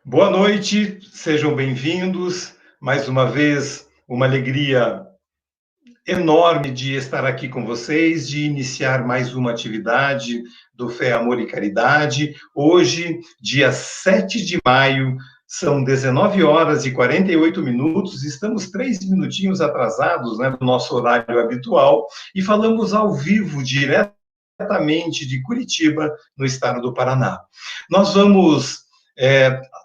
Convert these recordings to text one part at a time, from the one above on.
Boa noite, sejam bem-vindos. Mais uma vez, uma alegria enorme de estar aqui com vocês, de iniciar mais uma atividade do Fé, Amor e Caridade. Hoje, dia 7 de maio, são 19 horas e 48 minutos, estamos 3 minutinhos atrasados, né, do nosso horário habitual, e falamos ao vivo, diretamente de Curitiba, no estado do Paraná. Nós vamos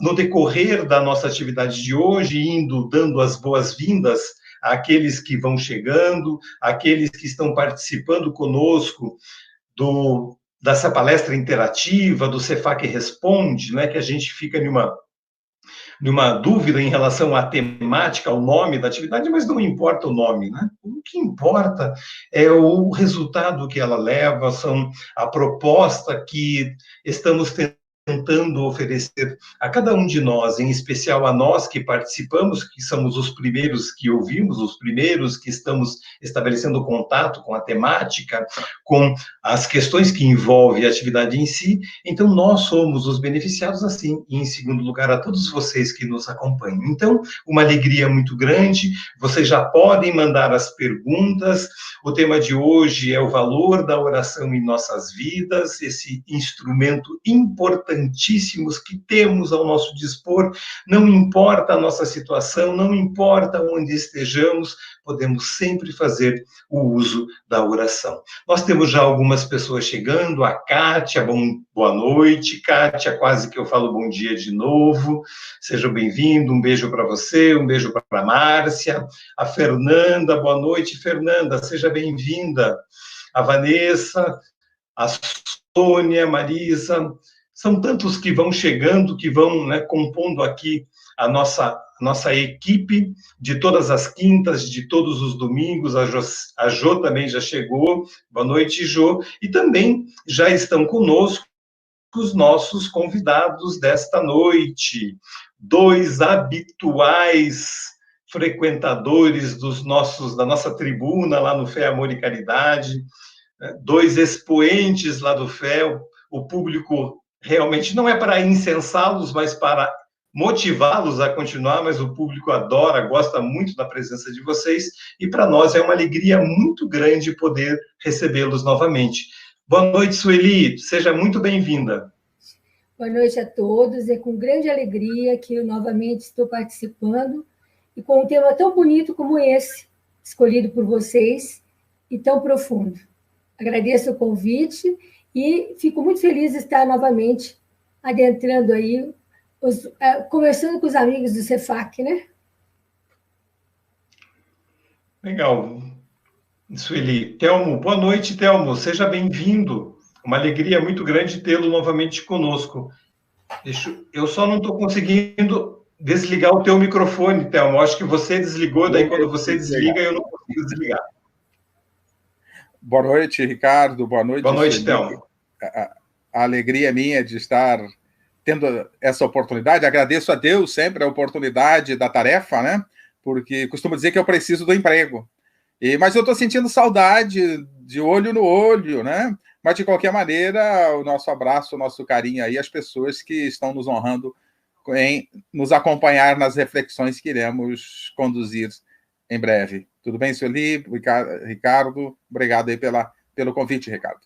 no decorrer da nossa atividade de hoje, dando as boas-vindas àqueles que vão chegando, àqueles que estão participando conosco dessa palestra interativa, do Cefac Responde, né, que a gente fica numa dúvida em relação à temática, ao nome da atividade, mas não importa o nome, né? O que importa é o resultado que ela leva, a proposta que estamos tentando oferecer a cada um de nós, em especial a nós que participamos, que somos os primeiros que ouvimos, os primeiros que estamos estabelecendo contato com a temática, com as questões que envolvem a atividade em si. Então, nós somos os beneficiados assim, e em segundo lugar, a todos vocês que nos acompanham. Então, uma alegria muito grande, vocês já podem mandar as perguntas. O tema de hoje é o valor da oração em nossas vidas, esse instrumento importantíssimo que temos ao nosso dispor, não importa a nossa situação, não importa onde estejamos, podemos sempre fazer o uso da oração. Nós temos já algumas pessoas chegando, a Kátia, boa noite, Kátia, quase que eu falo bom dia de novo, seja bem-vindo, um beijo para você, um beijo para a Márcia, a Fernanda, boa noite, Fernanda, seja bem-vinda, a Vanessa, a Sônia, Marisa, são tantos que vão chegando, que vão, né, compondo aqui a nossa equipe de todas as quintas, de todos os domingos. A Jô também já chegou. Boa noite, Jô. E também já estão conosco os nossos convidados desta noite. 2 habituais frequentadores da nossa tribuna lá no Fé, Amor e Caridade. 2 expoentes lá do Fé, o público realmente não é para incensá-los, mas para motivá-los a continuar, mas o público adora, gosta muito da presença de vocês, e para nós é uma alegria muito grande poder recebê-los novamente. Boa noite, Sueli, seja muito bem-vinda. Boa noite a todos, é com grande alegria que eu novamente estou participando, e com um tema tão bonito como esse, escolhido por vocês, e tão profundo. Agradeço o convite e fico muito feliz de estar novamente adentrando aí, conversando com os amigos do Cefac, né? Legal. Sueli. Telmo, boa noite, Telmo. Seja bem-vindo. Uma alegria muito grande tê-lo novamente conosco. Eu só não estou conseguindo desligar o teu microfone, Telmo. Acho que você desligou, daí quando você desliga, eu não consigo desligar. Boa noite, Ricardo. Boa noite, Telmo. A alegria é minha de estar tendo essa oportunidade. Agradeço a Deus sempre a oportunidade da tarefa, né? Porque costumo dizer que eu preciso do emprego. Mas eu estou sentindo saudade de olho no olho, né? Mas, de qualquer maneira, o nosso abraço, o nosso carinho aí, as pessoas que estão nos honrando em nos acompanhar nas reflexões que iremos conduzir em breve. Tudo bem, Sueli? Ricardo, obrigado aí pelo convite, Ricardo.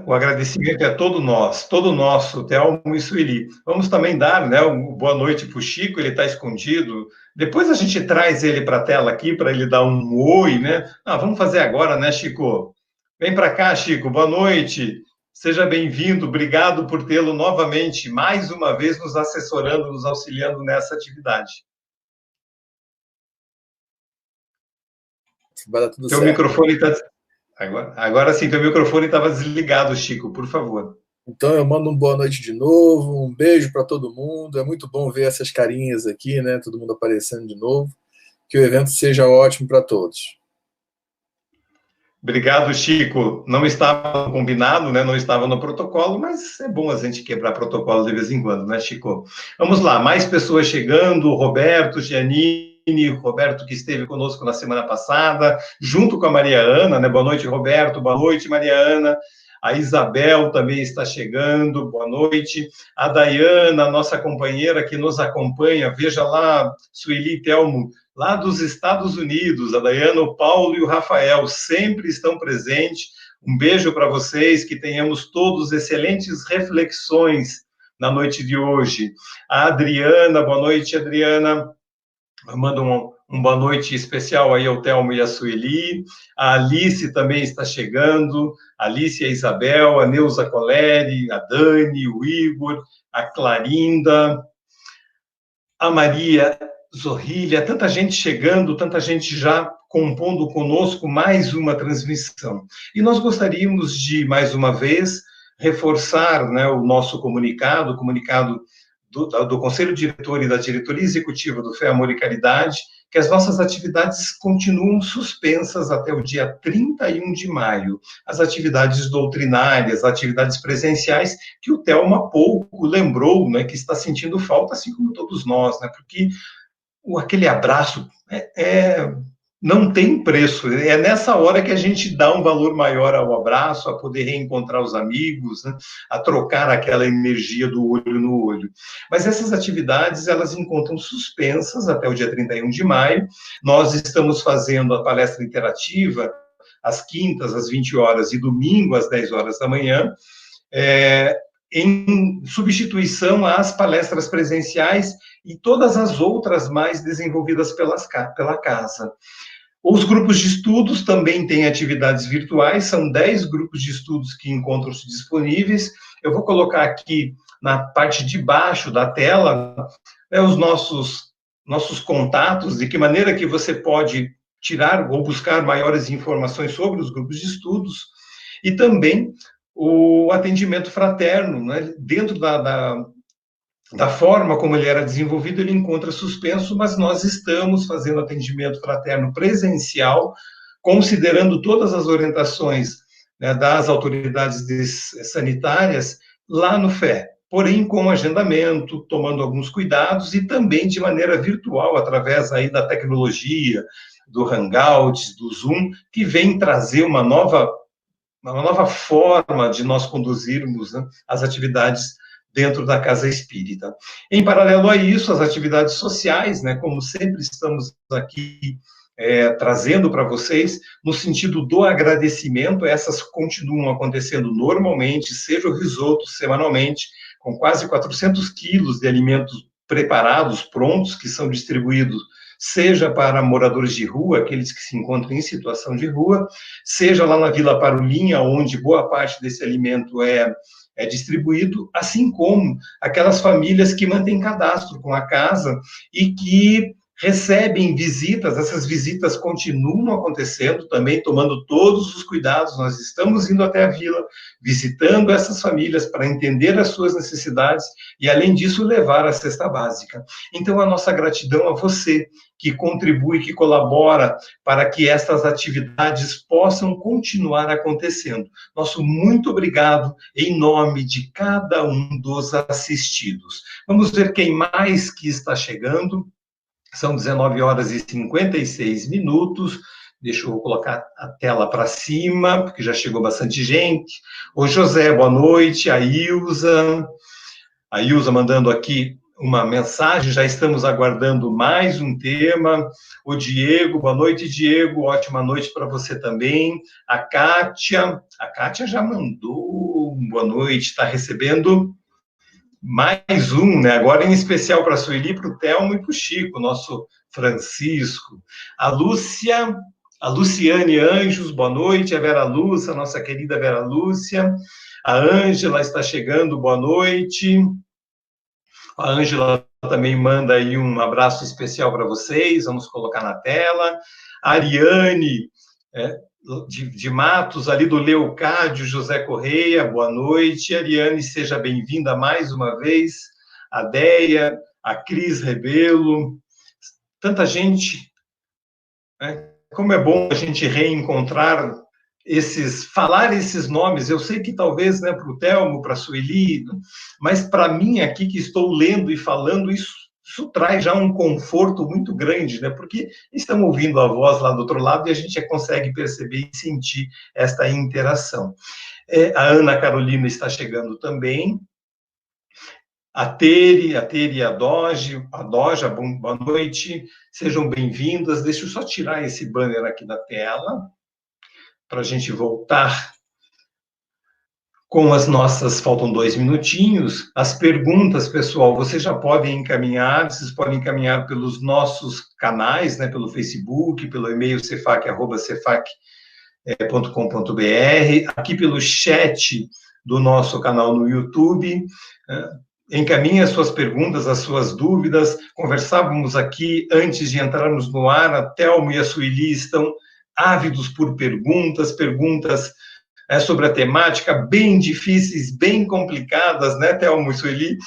O agradecimento é todo nosso, Telmo e Sueli. Vamos também dar, né, uma boa noite para o Chico, ele está escondido. Depois a gente traz ele para a tela aqui, para ele dar um oi, né? Vamos fazer agora, né, Chico? Vem para cá, Chico, boa noite. Seja bem-vindo, obrigado por tê-lo novamente, mais uma vez, nos assessorando, nos auxiliando nessa atividade. Vai dar tudo certo. Microfone está... Agora sim, teu microfone estava desligado, Chico, por favor. Então eu mando uma boa noite de novo, um beijo para todo mundo. É muito bom ver essas carinhas aqui, né? Todo mundo aparecendo de novo. Que o evento seja ótimo para todos. Obrigado, Chico. Não estava combinado, né? Não estava no protocolo, mas é bom a gente quebrar protocolo de vez em quando, né, Chico? Vamos lá, mais pessoas chegando. Roberto, Giannini, Roberto que esteve conosco na semana passada, junto com a Maria Ana, né? Boa noite, Roberto. Boa noite, Maria Ana. A Isabel também está chegando, boa noite. A Dayana, nossa companheira que nos acompanha, veja lá, Sueli e Telmo, lá dos Estados Unidos, a Dayana, o Paulo e o Rafael sempre estão presentes. Um beijo para vocês, que tenhamos todos excelentes reflexões na noite de hoje. A Adriana, boa noite, Adriana. Manda um boa noite especial aí ao Telmo e a Sueli. A Alice também está chegando. A Alice e a Isabel, a Neuza Coleri, a Dani, o Igor, a Clarinda, a Maria Zorrilha, tanta gente chegando, tanta gente já compondo conosco mais uma transmissão. E nós gostaríamos de, mais uma vez, reforçar, né, o nosso comunicado, o comunicado do Conselho Diretor e da Diretoria Executiva do Fé, Amor e Caridade, que as nossas atividades continuam suspensas até o dia 31 de maio. As atividades doutrinárias, atividades presenciais, que o Telmo há pouco lembrou, né, que está sentindo falta, assim como todos nós, né, porque aquele abraço não tem preço. É nessa hora que a gente dá um valor maior ao abraço, a poder reencontrar os amigos, né? A trocar aquela energia do olho no olho. Mas essas atividades, elas encontram suspensas até o dia 31 de maio. Nós estamos fazendo a palestra interativa às quintas, às 20 horas, e domingo, às 10 horas da manhã, em substituição às palestras presenciais e todas as outras mais desenvolvidas pela casa. Os grupos de estudos também têm atividades virtuais, são 10 grupos de estudos que encontram-se disponíveis. Eu vou colocar aqui na parte de baixo da tela, né, os nossos contatos, de que maneira que você pode tirar ou buscar maiores informações sobre os grupos de estudos, e também o atendimento fraterno, né, dentro da forma como ele era desenvolvido, ele encontra suspenso, mas nós estamos fazendo atendimento fraterno presencial, considerando todas as orientações, né, das autoridades sanitárias lá no FÉ, porém com agendamento, tomando alguns cuidados, e também de maneira virtual, através aí da tecnologia, do Hangouts, do Zoom, que vem trazer uma nova forma de nós conduzirmos, né, as atividades dentro da Casa Espírita. Em paralelo a isso, as atividades sociais, né, como sempre estamos aqui trazendo para vocês, no sentido do agradecimento, essas continuam acontecendo normalmente, seja o risoto semanalmente, com quase 400 quilos de alimentos preparados, prontos, que são distribuídos, seja para moradores de rua, aqueles que se encontram em situação de rua, seja lá na Vila Parulinha, onde boa parte desse alimento é distribuído, assim como aquelas famílias que mantêm cadastro com a casa e que recebem visitas. Essas visitas continuam acontecendo também, tomando todos os cuidados. Nós estamos indo até a vila, visitando essas famílias para entender as suas necessidades e, além disso, levar a cesta básica. Então, a nossa gratidão a você, que contribui, que colabora para que essas atividades possam continuar acontecendo. Nosso muito obrigado em nome de cada um dos assistidos. Vamos ver quem mais que está chegando. São 19 horas e 56 minutos. Deixa eu colocar a tela para cima, porque já chegou bastante gente. O José, boa noite. A Ilza mandando aqui uma mensagem. Já estamos aguardando mais um tema. O Diego, boa noite, Diego. Ótima noite para você também. A Kátia já mandou boa noite. Está recebendo mais um, né? Agora em especial para a Sueli, para o Telmo e para o Chico, nosso Francisco. A Luciane Anjos, boa noite. A Vera Lúcia, a nossa querida Vera Lúcia. A Ângela está chegando, boa noite. A Ângela também manda aí um abraço especial para vocês, vamos colocar na tela. A Ariane, de Matos, ali do Leocádio José Correia, boa noite. Ariane, seja bem-vinda mais uma vez. A Deia, a Cris Rebelo, tanta gente, né? Como é bom a gente reencontrar falar esses nomes. Eu sei que talvez, né, para o Telmo, para a Sueli, mas para mim aqui que estou lendo e falando, isso isso traz já um conforto muito grande, né? Porque estão ouvindo a voz lá do outro lado e a gente já consegue perceber e sentir esta interação. A Ana Carolina está chegando também. A Tere e a Doja, boa noite, sejam bem-vindas. Deixa eu só tirar esse banner aqui da tela, para a gente voltar com as nossas, faltam 2 minutinhos. As perguntas, pessoal, vocês já podem encaminhar, vocês podem encaminhar pelos nossos canais, né, pelo Facebook, pelo e-mail cefac@cefac.com.br, aqui pelo chat do nosso canal no YouTube. Encaminhe as suas perguntas, as suas dúvidas. Conversávamos aqui, antes de entrarmos no ar, a Thelmo e a Sueli estão ávidos por perguntas sobre a temática, bem difíceis, bem complicadas, né, Thelmo e Sueli,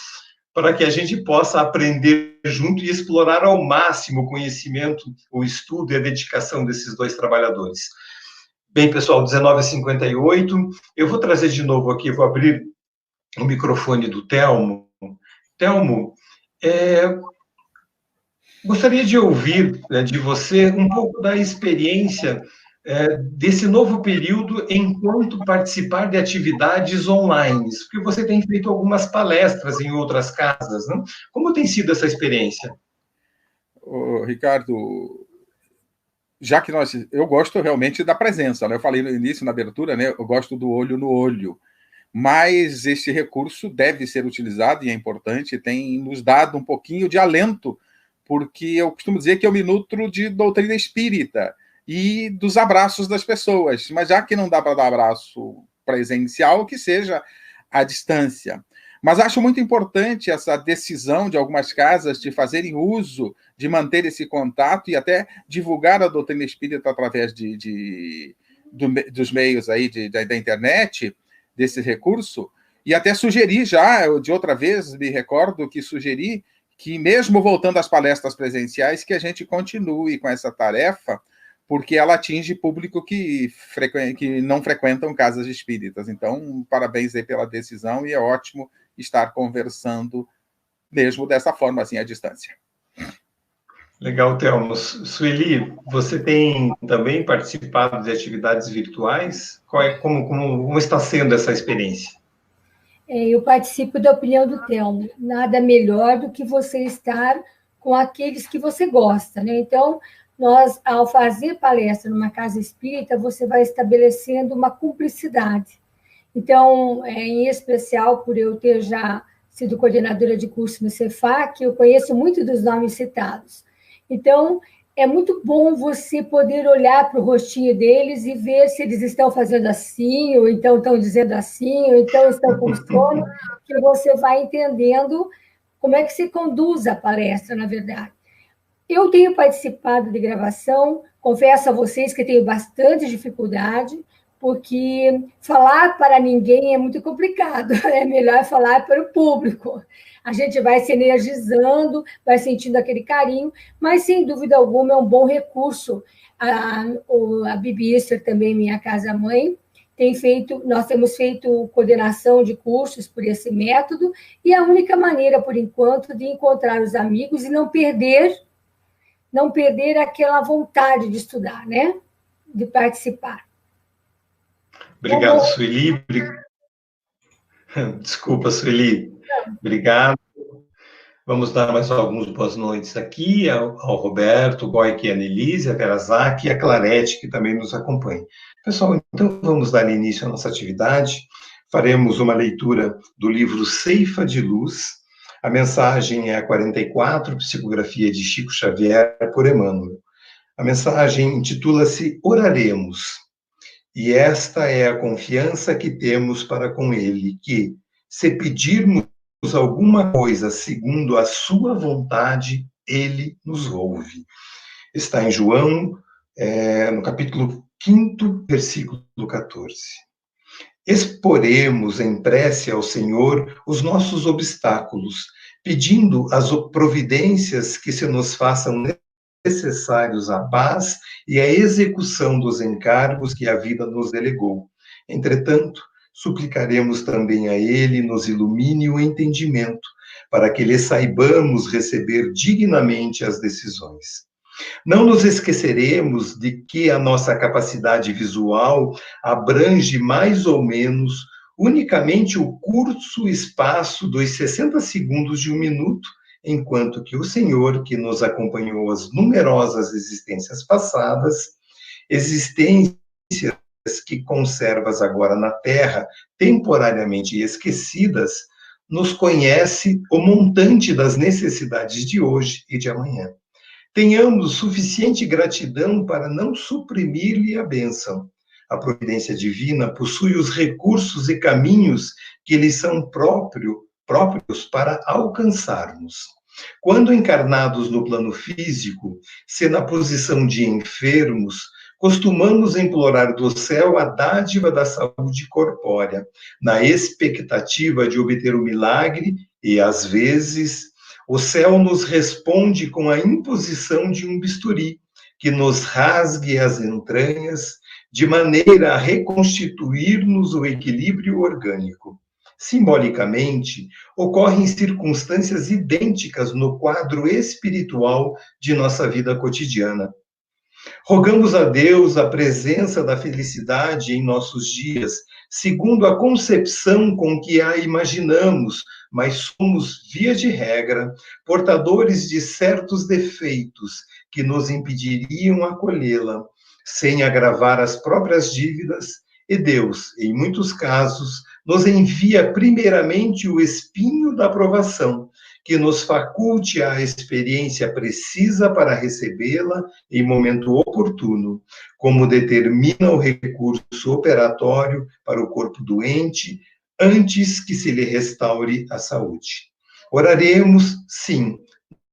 para que a gente possa aprender junto e explorar ao máximo o conhecimento, o estudo e a dedicação desses dois trabalhadores. Bem, pessoal, 19h58, eu vou trazer de novo aqui, vou abrir o microfone do Thelmo. Thelmo, gostaria de ouvir, né, de você um pouco da experiência desse novo período enquanto participar de atividades online, porque você tem feito algumas palestras em outras casas, né? Como tem sido essa experiência? Ricardo, já que eu gosto realmente da presença, né? Eu falei no início, na abertura, né? Eu gosto do olho no olho. Mas este recurso deve ser utilizado e é importante, tem nos dado um pouquinho de alento, porque eu costumo dizer que eu me nutro de doutrina espírita e dos abraços das pessoas, mas já que não dá para dar abraço presencial, que seja à distância. Mas acho muito importante essa decisão de algumas casas de fazerem uso, de manter esse contato e até divulgar a doutrina espírita através dos meios aí da internet, desse recurso, e até sugeri já, de outra vez, me recordo que sugeri que, mesmo voltando às palestras presenciais, que a gente continue com essa tarefa, porque ela atinge público que não frequentam casas espíritas. Então, parabéns aí pela decisão, e é ótimo estar conversando mesmo dessa forma, assim, à distância. Legal, Thelmo. Sueli, você tem também participado de atividades virtuais? Como está sendo essa experiência? Eu participo da opinião do Thelmo. Nada melhor do que você estar com aqueles que você gosta, né? Então, nós, ao fazer palestra numa casa espírita, você vai estabelecendo uma cumplicidade. Então, em especial, por eu ter já sido coordenadora de curso no Cefac, eu conheço muito dos nomes citados. Então, é muito bom você poder olhar para o rostinho deles e ver se eles estão fazendo assim, ou então estão dizendo assim, ou então estão com sono, que você vai entendendo como é que se conduz a palestra, na verdade. Eu tenho participado de gravação, confesso a vocês que tenho bastante dificuldade, porque falar para ninguém é muito complicado, é melhor falar para o público. A gente vai se energizando, vai sentindo aquele carinho, mas, sem dúvida alguma, é um bom recurso. A Bibi Easter, também, minha casa-mãe, nós temos feito coordenação de cursos por esse método, e a única maneira, por enquanto, de encontrar os amigos e não perder aquela vontade de estudar, né? De participar. Obrigado, Sueli. Desculpa, Sueli. Obrigado. Vamos dar mais algumas boas noites aqui ao Roberto, Goique, a Annelise, a Verazaki e a Clarete, que também nos acompanha. Pessoal, então vamos dar início à nossa atividade. Faremos uma leitura do livro Ceifa de Luz. A mensagem é a 44, psicografia de Chico Xavier, por Emmanuel. A mensagem intitula-se Oraremos. E esta é a confiança que temos para com Ele, que, se pedirmos alguma coisa segundo a sua vontade, Ele nos ouve. Está em João, no capítulo 5º, versículo 14. Exporemos em prece ao Senhor os nossos obstáculos, pedindo as providências que se nos façam necessários à paz e à execução dos encargos que a vida nos delegou. Entretanto, suplicaremos também a Ele nos ilumine o entendimento, para que lhe saibamos receber dignamente as decisões. Não nos esqueceremos de que a nossa capacidade visual abrange mais ou menos unicamente o curto espaço dos 60 segundos de um minuto, enquanto que o Senhor, que nos acompanhou as numerosas existências passadas, existências que conservas agora na Terra, temporariamente esquecidas, nos conhece o montante das necessidades de hoje e de amanhã. Tenhamos suficiente gratidão para não suprimir-lhe a bênção. A providência divina possui os recursos e caminhos que lhe são próprios para alcançarmos. Quando encarnados no plano físico, se na posição de enfermos, costumamos implorar do céu a dádiva da saúde corpórea, na expectativa de obter o milagre, e às vezes o céu nos responde com a imposição de um bisturi, que nos rasgue as entranhas, de maneira a reconstituir-nos o equilíbrio orgânico. Simbolicamente, ocorrem circunstâncias idênticas no quadro espiritual de nossa vida cotidiana. Rogamos a Deus a presença da felicidade em nossos dias, segundo a concepção com que a imaginamos, mas somos, via de regra, portadores de certos defeitos que nos impediriam acolhê-la, sem agravar as próprias dívidas, e Deus, em muitos casos, nos envia primeiramente o espinho da provação, que nos faculte a experiência precisa para recebê-la em momento oportuno, como determina o recurso operatório para o corpo doente, antes que se lhe restaure a saúde. Oraremos, sim.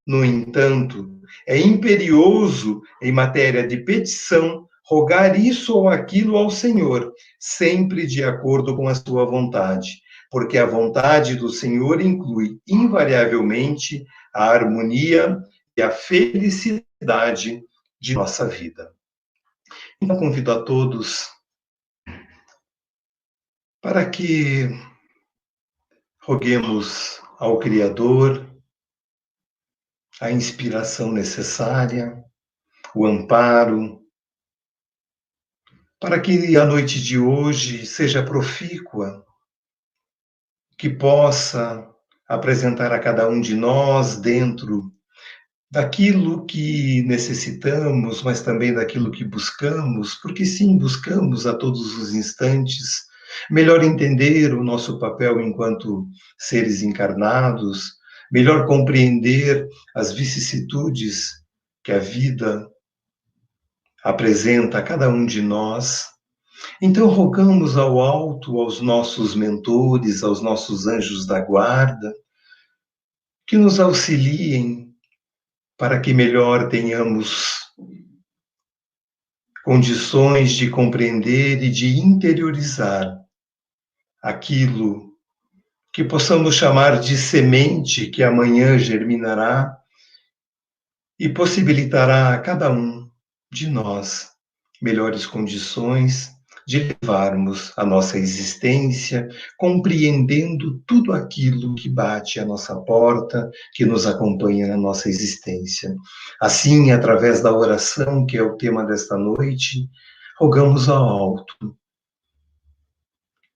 No entanto, é imperioso, em matéria de petição, rogar isso ou aquilo ao Senhor, sempre de acordo com a sua vontade, porque a vontade do Senhor inclui, invariavelmente, a harmonia e a felicidade de nossa vida. Então, convido a todos para que roguemos ao Criador a inspiração necessária, o amparo, para que a noite de hoje seja profícua, que possa apresentar a cada um de nós dentro daquilo que necessitamos, mas também daquilo que buscamos, porque sim, buscamos a todos os instantes melhor entender o nosso papel enquanto seres encarnados, melhor compreender as vicissitudes que a vida apresenta a cada um de nós. Então, rogamos ao alto, aos nossos mentores, aos nossos anjos da guarda, que nos auxiliem para que melhor tenhamos condições de compreender e de interiorizar aquilo que possamos chamar de semente que amanhã germinará e possibilitará a cada um de nós melhores condições de levarmos a nossa existência, compreendendo tudo aquilo que bate à nossa porta, que nos acompanha na nossa existência. Assim, através da oração, que é o tema desta noite, rogamos ao alto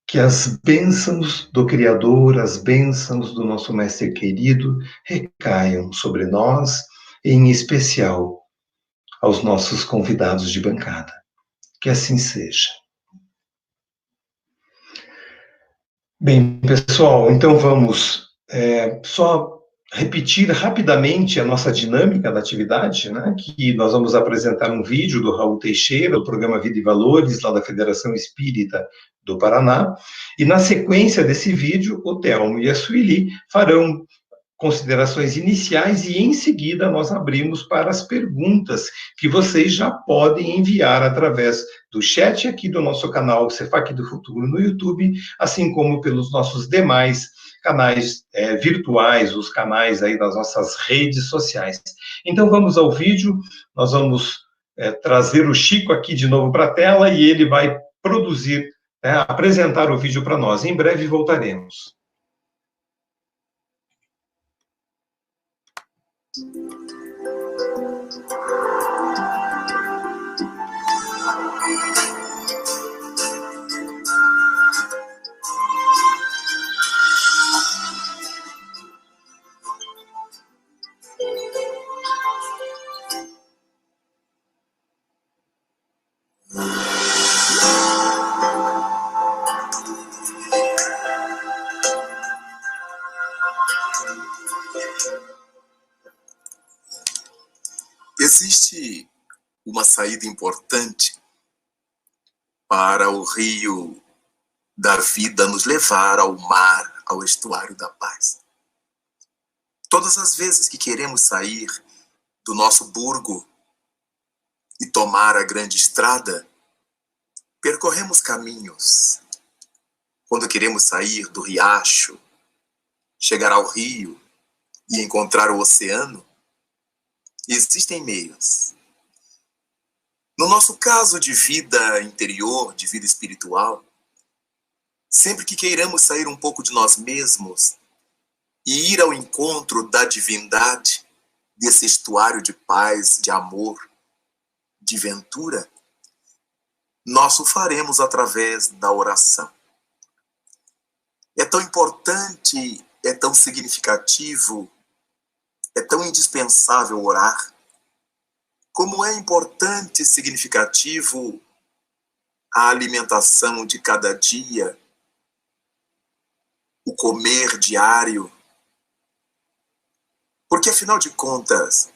que as bênçãos do Criador, as bênçãos do nosso Mestre querido, recaiam sobre nós, e em especial aos nossos convidados de bancada. Que assim seja. Bem, pessoal, então vamos só repetir rapidamente a nossa dinâmica da atividade, né? Que nós vamos apresentar um vídeo do Raul Teixeira, do programa Vida e Valores, lá da Federação Espírita do Paraná, e na sequência desse vídeo, o Telmo e a Sueli farão considerações iniciais e em seguida nós abrimos para as perguntas que vocês já podem enviar através do chat aqui do nosso canal Cefac do Futuro no YouTube, assim como pelos nossos demais canais virtuais, os canais aí das nossas redes sociais. Então vamos ao vídeo, nós vamos trazer o Chico aqui de novo para a tela e ele vai produzir apresentar o vídeo para nós. Em breve voltaremos. Existe uma saída importante para o rio da vida nos levar ao mar, ao estuário da paz. Todas as vezes que queremos sair do nosso burgo e tomar a grande estrada, percorremos caminhos. Quando queremos sair do riacho, chegar ao rio e encontrar o oceano, existem meios. No nosso caso de vida interior, de vida espiritual, sempre que queiramos sair um pouco de nós mesmos e ir ao encontro da divindade, desse estuário de paz, de amor, de ventura, nós o faremos através da oração. É tão importante, é tão significativo, é tão indispensável orar, como é importante e significativo a alimentação de cada dia, o comer diário. Porque, afinal de contas,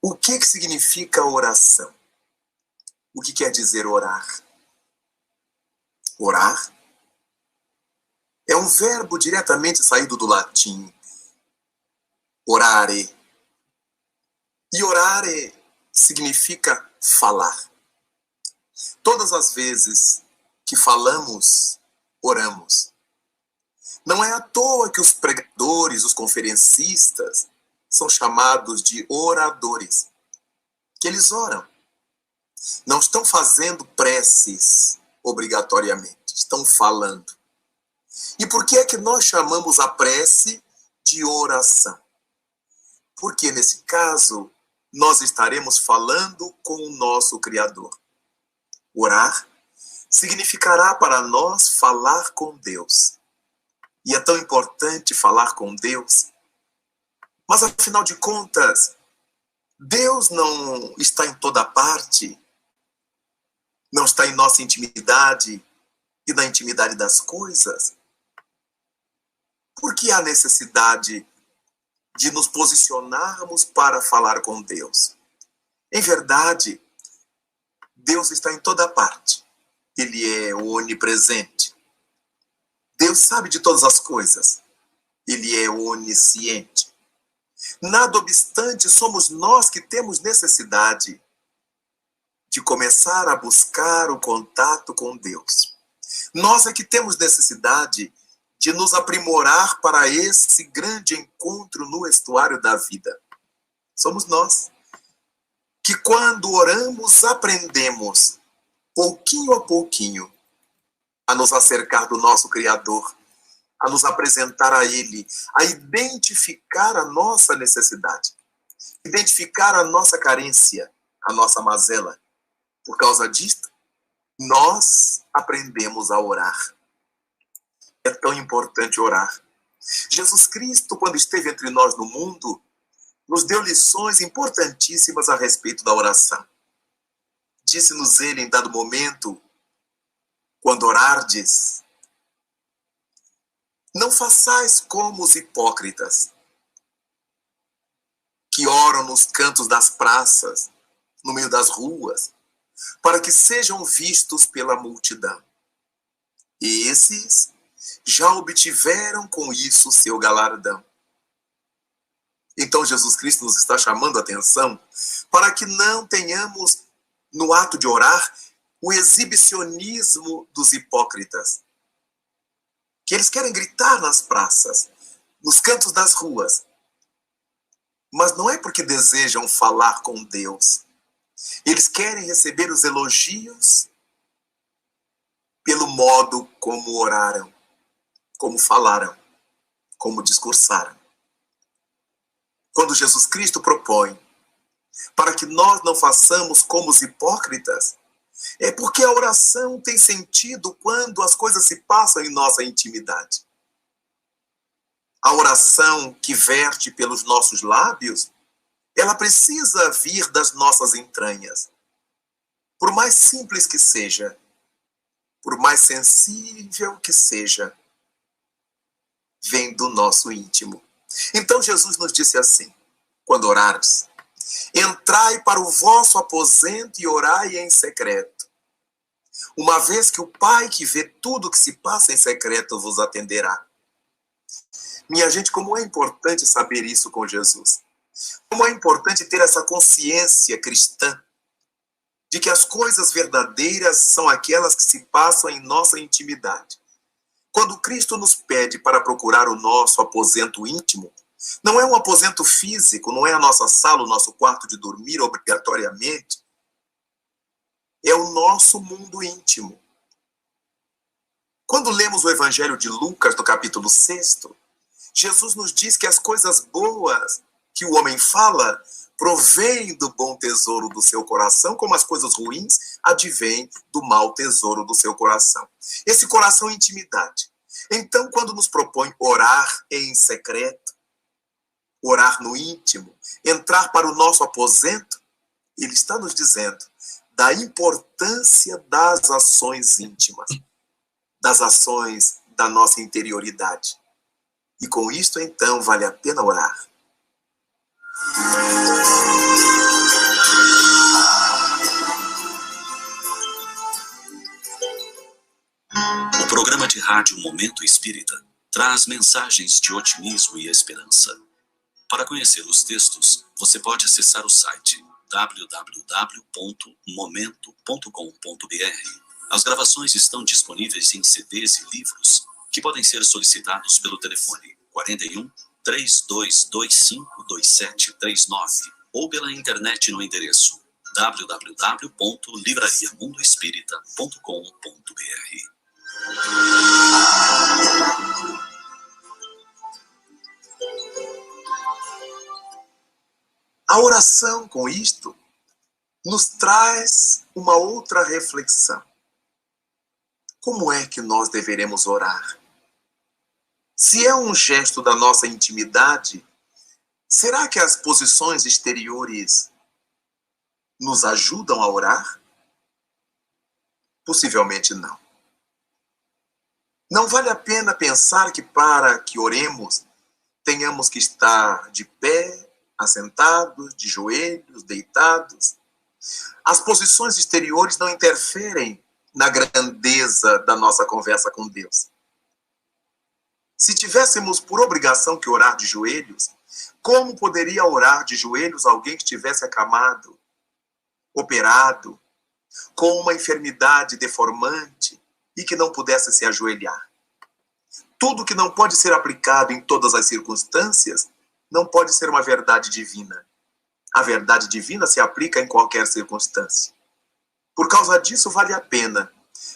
o que significa oração? O que quer dizer orar? Orar é um verbo diretamente saído do latim, orare. E orare significa falar. Todas as vezes que falamos, oramos. Não é à toa que os pregadores, os conferencistas, são chamados de oradores. Que eles oram. Não estão fazendo preces obrigatoriamente, estão falando. E por que é que nós chamamos a prece de oração? Porque nesse caso, nós estaremos falando com o nosso Criador. Orar significará para nós falar com Deus. E é tão importante falar com Deus. Mas, afinal de contas, Deus não está em toda parte, não está em nossa intimidade e na intimidade das coisas. Por que há necessidade de nos posicionarmos para falar com Deus? Em verdade, Deus está em toda parte. Ele é onipresente. Deus sabe de todas as coisas. Ele é onisciente. Nada obstante, somos nós que temos necessidade de começar a buscar o contato com Deus. Nós é que temos necessidade de nos aprimorar para esse grande encontro no estuário da vida. Somos nós que, quando oramos, aprendemos, pouquinho a pouquinho, a nos acercar do nosso Criador, a nos apresentar a Ele, a identificar a nossa necessidade, identificar a nossa carência, a nossa mazela. Por causa disto, nós aprendemos a orar. É tão importante orar. Jesus Cristo, quando esteve entre nós no mundo, nos deu lições importantíssimas a respeito da oração. Disse-nos ele em dado momento, quando orardes, não façais como os hipócritas, que oram nos cantos das praças, no meio das ruas, para que sejam vistos pela multidão. E esses já obtiveram com isso o seu galardão. Então Jesus Cristo nos está chamando a atenção para que não tenhamos, no ato de orar, o exibicionismo dos hipócritas, que eles querem gritar nas praças, nos cantos das ruas, mas não é porque desejam falar com Deus. Eles querem receber os elogios pelo modo como oraram, como falaram, como discursaram. Quando Jesus Cristo propõe para que nós não façamos como os hipócritas, é porque a oração tem sentido quando as coisas se passam em nossa intimidade. A oração que verte pelos nossos lábios, ela precisa vir das nossas entranhas. Por mais simples que seja, por mais sensível que seja, vem do nosso íntimo. Então Jesus nos disse assim, quando orares, entrai para o vosso aposento e orai em secreto. Uma vez que o Pai que vê tudo que se passa em secreto vos atenderá. Minha gente, como é importante saber isso com Jesus. Como é importante ter essa consciência cristã de que as coisas verdadeiras são aquelas que se passam em nossa intimidade. Quando Cristo nos pede para procurar o nosso aposento íntimo, não é um aposento físico, não é a nossa sala, o nosso quarto de dormir obrigatoriamente. É o nosso mundo íntimo. Quando lemos o Evangelho de Lucas, no capítulo 6, Jesus nos diz que as coisas boas que o homem fala provém do bom tesouro do seu coração, como as coisas ruins advêm do mau tesouro do seu coração. Esse coração é intimidade. Então, quando nos propõe orar em secreto, orar no íntimo, entrar para o nosso aposento, ele está nos dizendo da importância das ações íntimas, das ações da nossa interioridade. E com isto, então, vale a pena orar. O programa de rádio Momento Espírita traz mensagens de otimismo e esperança. Para conhecer os textos, você pode acessar o site www.momento.com.br. As gravações estão disponíveis em CDs e livros, que podem ser solicitados pelo telefone 41 3225 2739 ou pela internet no endereço www.livrariamundoespírita.com.br. A oração, com isto, nos traz uma outra reflexão. Como é que nós deveremos orar? Se é um gesto da nossa intimidade, será que as posições exteriores nos ajudam a orar? Possivelmente não. Não vale a pena pensar que para que oremos, tenhamos que estar de pé, assentados, de joelhos, deitados. As posições exteriores não interferem na grandeza da nossa conversa com Deus. Se tivéssemos por obrigação que orar de joelhos, como poderia orar de joelhos alguém que estivesse acamado, operado, com uma enfermidade deformante e que não pudesse se ajoelhar? Tudo que não pode ser aplicado em todas as circunstâncias não pode ser uma verdade divina. A verdade divina se aplica em qualquer circunstância. Por causa disso, vale a pena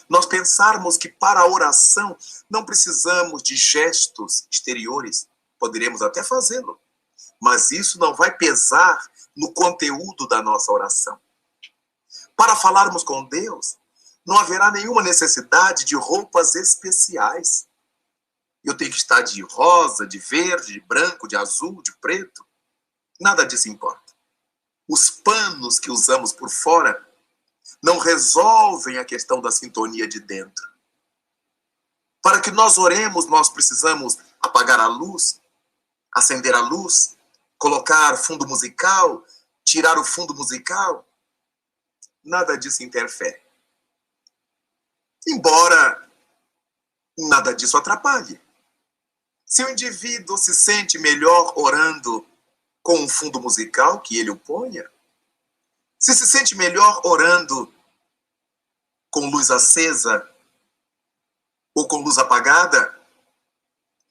nós pensarmos que para a oração não precisamos de gestos exteriores. Poderemos até fazê-lo, mas isso não vai pesar no conteúdo da nossa oração. Para falarmos com Deus, não haverá nenhuma necessidade de roupas especiais. Eu tenho que estar de rosa, de verde, de branco, de azul, de preto. Nada disso importa. Os panos que usamos por fora não resolvem a questão da sintonia de dentro. Para que nós oremos, nós precisamos apagar a luz, acender a luz, colocar fundo musical, tirar o fundo musical. Nada disso interfere. Embora nada disso atrapalhe. Se o indivíduo se sente melhor orando com um fundo musical que ele o ponha, se sente melhor orando com luz acesa ou com luz apagada,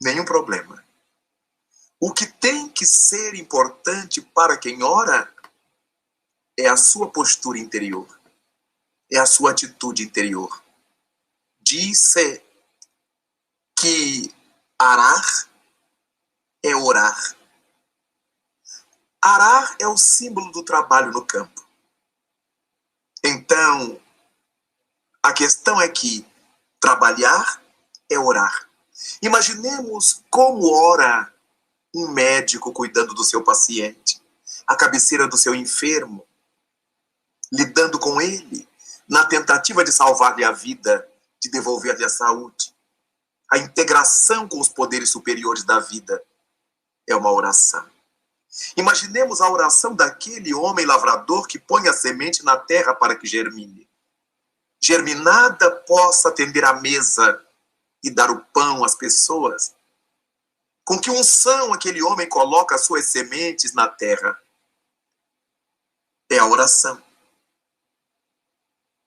nenhum problema. O que tem que ser importante para quem ora é a sua postura interior, é a sua atitude interior disse que arar é orar. Arar é o símbolo do trabalho no campo. Então, a questão é que trabalhar é orar. Imaginemos como ora um médico cuidando do seu paciente, à cabeceira do seu enfermo, lidando com ele, na tentativa de salvar-lhe a vida, de devolver-lhe a saúde. A integração com os poderes superiores da vida é uma oração. Imaginemos a oração daquele homem lavrador que põe a semente na terra para que germine. Germinada possa atender à mesa e dar o pão às pessoas. Com que unção aquele homem coloca as suas sementes na terra? É a oração.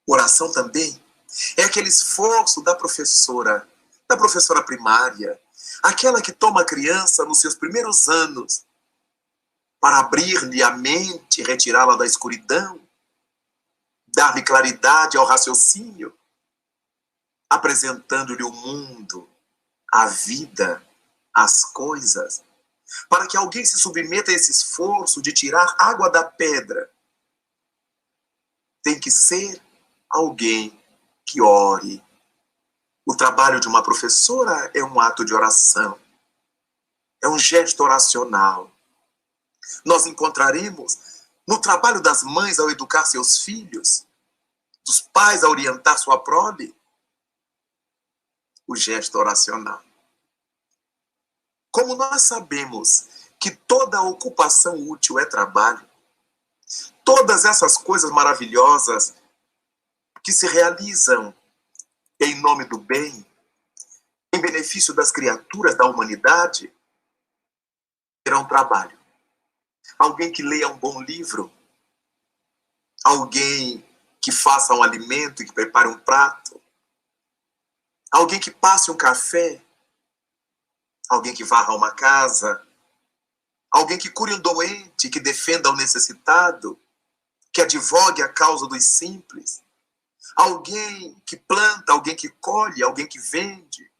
Oração também é aquele esforço da professora primária, aquela que toma a criança nos seus primeiros anos para abrir-lhe a mente, retirá-la da escuridão, dar-lhe claridade ao raciocínio, apresentando-lhe o mundo, a vida, as coisas, para que alguém se submeta a esse esforço de tirar água da pedra. Tem que ser alguém que ore. O trabalho de uma professora é um ato de oração, é um gesto oracional. Nós encontraremos no trabalho das mães ao educar seus filhos, dos pais a orientar sua prole, o gesto oracional. Como nós sabemos que toda ocupação útil é trabalho, todas essas coisas maravilhosas que se realizam em nome do bem, em benefício das criaturas da humanidade, terão trabalho. Alguém que leia um bom livro, alguém que faça um alimento e que prepare um prato, alguém que passe um café, alguém que varra uma casa, alguém que cure um doente, que defenda o necessitado, que advogue a causa dos simples, alguém que planta, alguém que colhe, alguém que vende.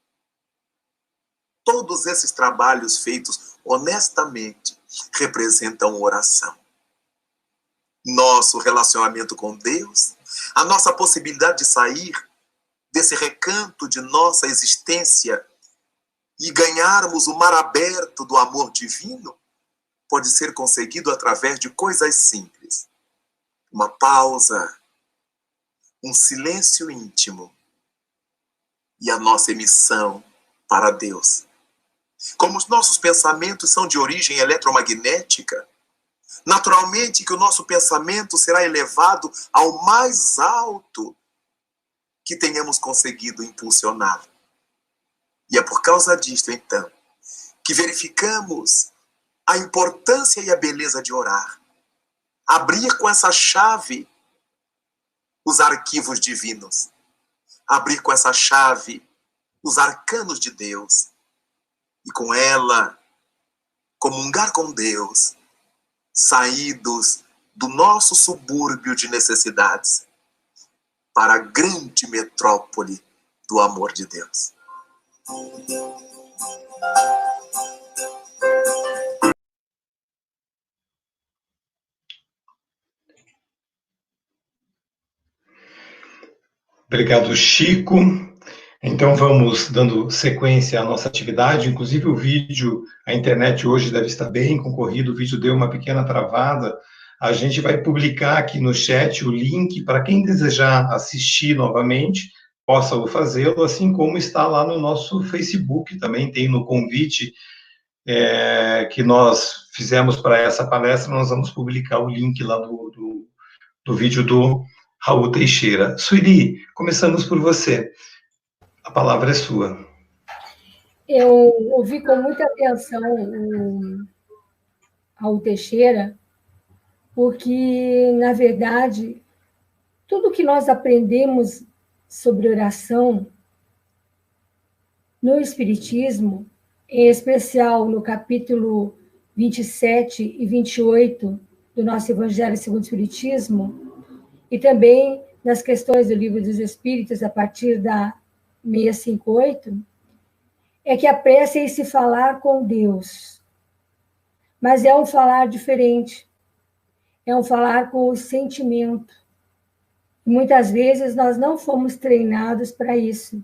Todos esses trabalhos feitos honestamente representam oração. Nosso relacionamento com Deus, a nossa possibilidade de sair desse recanto de nossa existência e ganharmos o mar aberto do amor divino, pode ser conseguido através de coisas simples. Uma pausa, um silêncio íntimo e a nossa emissão para Deus. Como os nossos pensamentos são de origem eletromagnética, naturalmente que o nosso pensamento será elevado ao mais alto que tenhamos conseguido impulsionar. E é por causa disto, então, que verificamos a importância e a beleza de orar. Abrir com essa chave os arquivos divinos. Abrir com essa chave os arcanos de Deus. E com ela, comungar com Deus, saídos do nosso subúrbio de necessidades para a grande metrópole do amor de Deus. Obrigado, Chico. Então, vamos dando sequência à nossa atividade. Inclusive, o vídeo, a internet hoje deve estar bem concorrido, o vídeo deu uma pequena travada. A gente vai publicar aqui no chat o link para quem desejar assistir novamente, possa o fazê-lo, assim como está lá no nosso Facebook, também tem no convite que nós fizemos para essa palestra, nós vamos publicar o link lá do vídeo do Raul Teixeira. Sueli, começamos por você. A palavra é sua. Eu ouvi com muita atenção o Raul Teixeira, porque, na verdade, tudo que nós aprendemos sobre oração no Espiritismo, em especial no capítulo 27 e 28 do nosso Evangelho segundo o Espiritismo, e também nas questões do Livro dos Espíritos, a partir da 658, é que a prece é esse falar com Deus. Mas é um falar diferente. É um falar com o sentimento. Muitas vezes nós não fomos treinados para isso.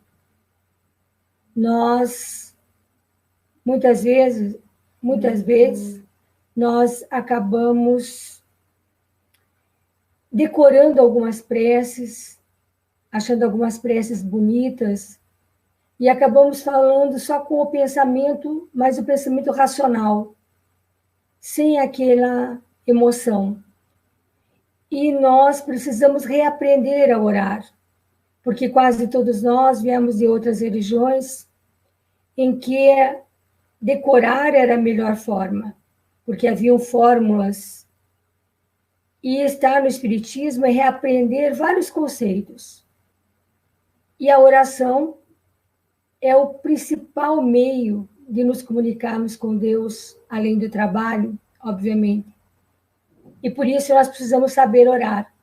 Muitas vezes, nós acabamos decorando algumas preces, achando algumas preces bonitas, e acabamos falando só com o pensamento, mas o pensamento racional, sem aquela emoção. E nós precisamos reaprender a orar, porque quase todos nós viemos de outras religiões em que decorar era a melhor forma, porque haviam fórmulas. E estar no Espiritismo é reaprender vários conceitos. E a oração é o principal meio de nos comunicarmos com Deus, além do trabalho, obviamente. E por isso nós precisamos saber orar,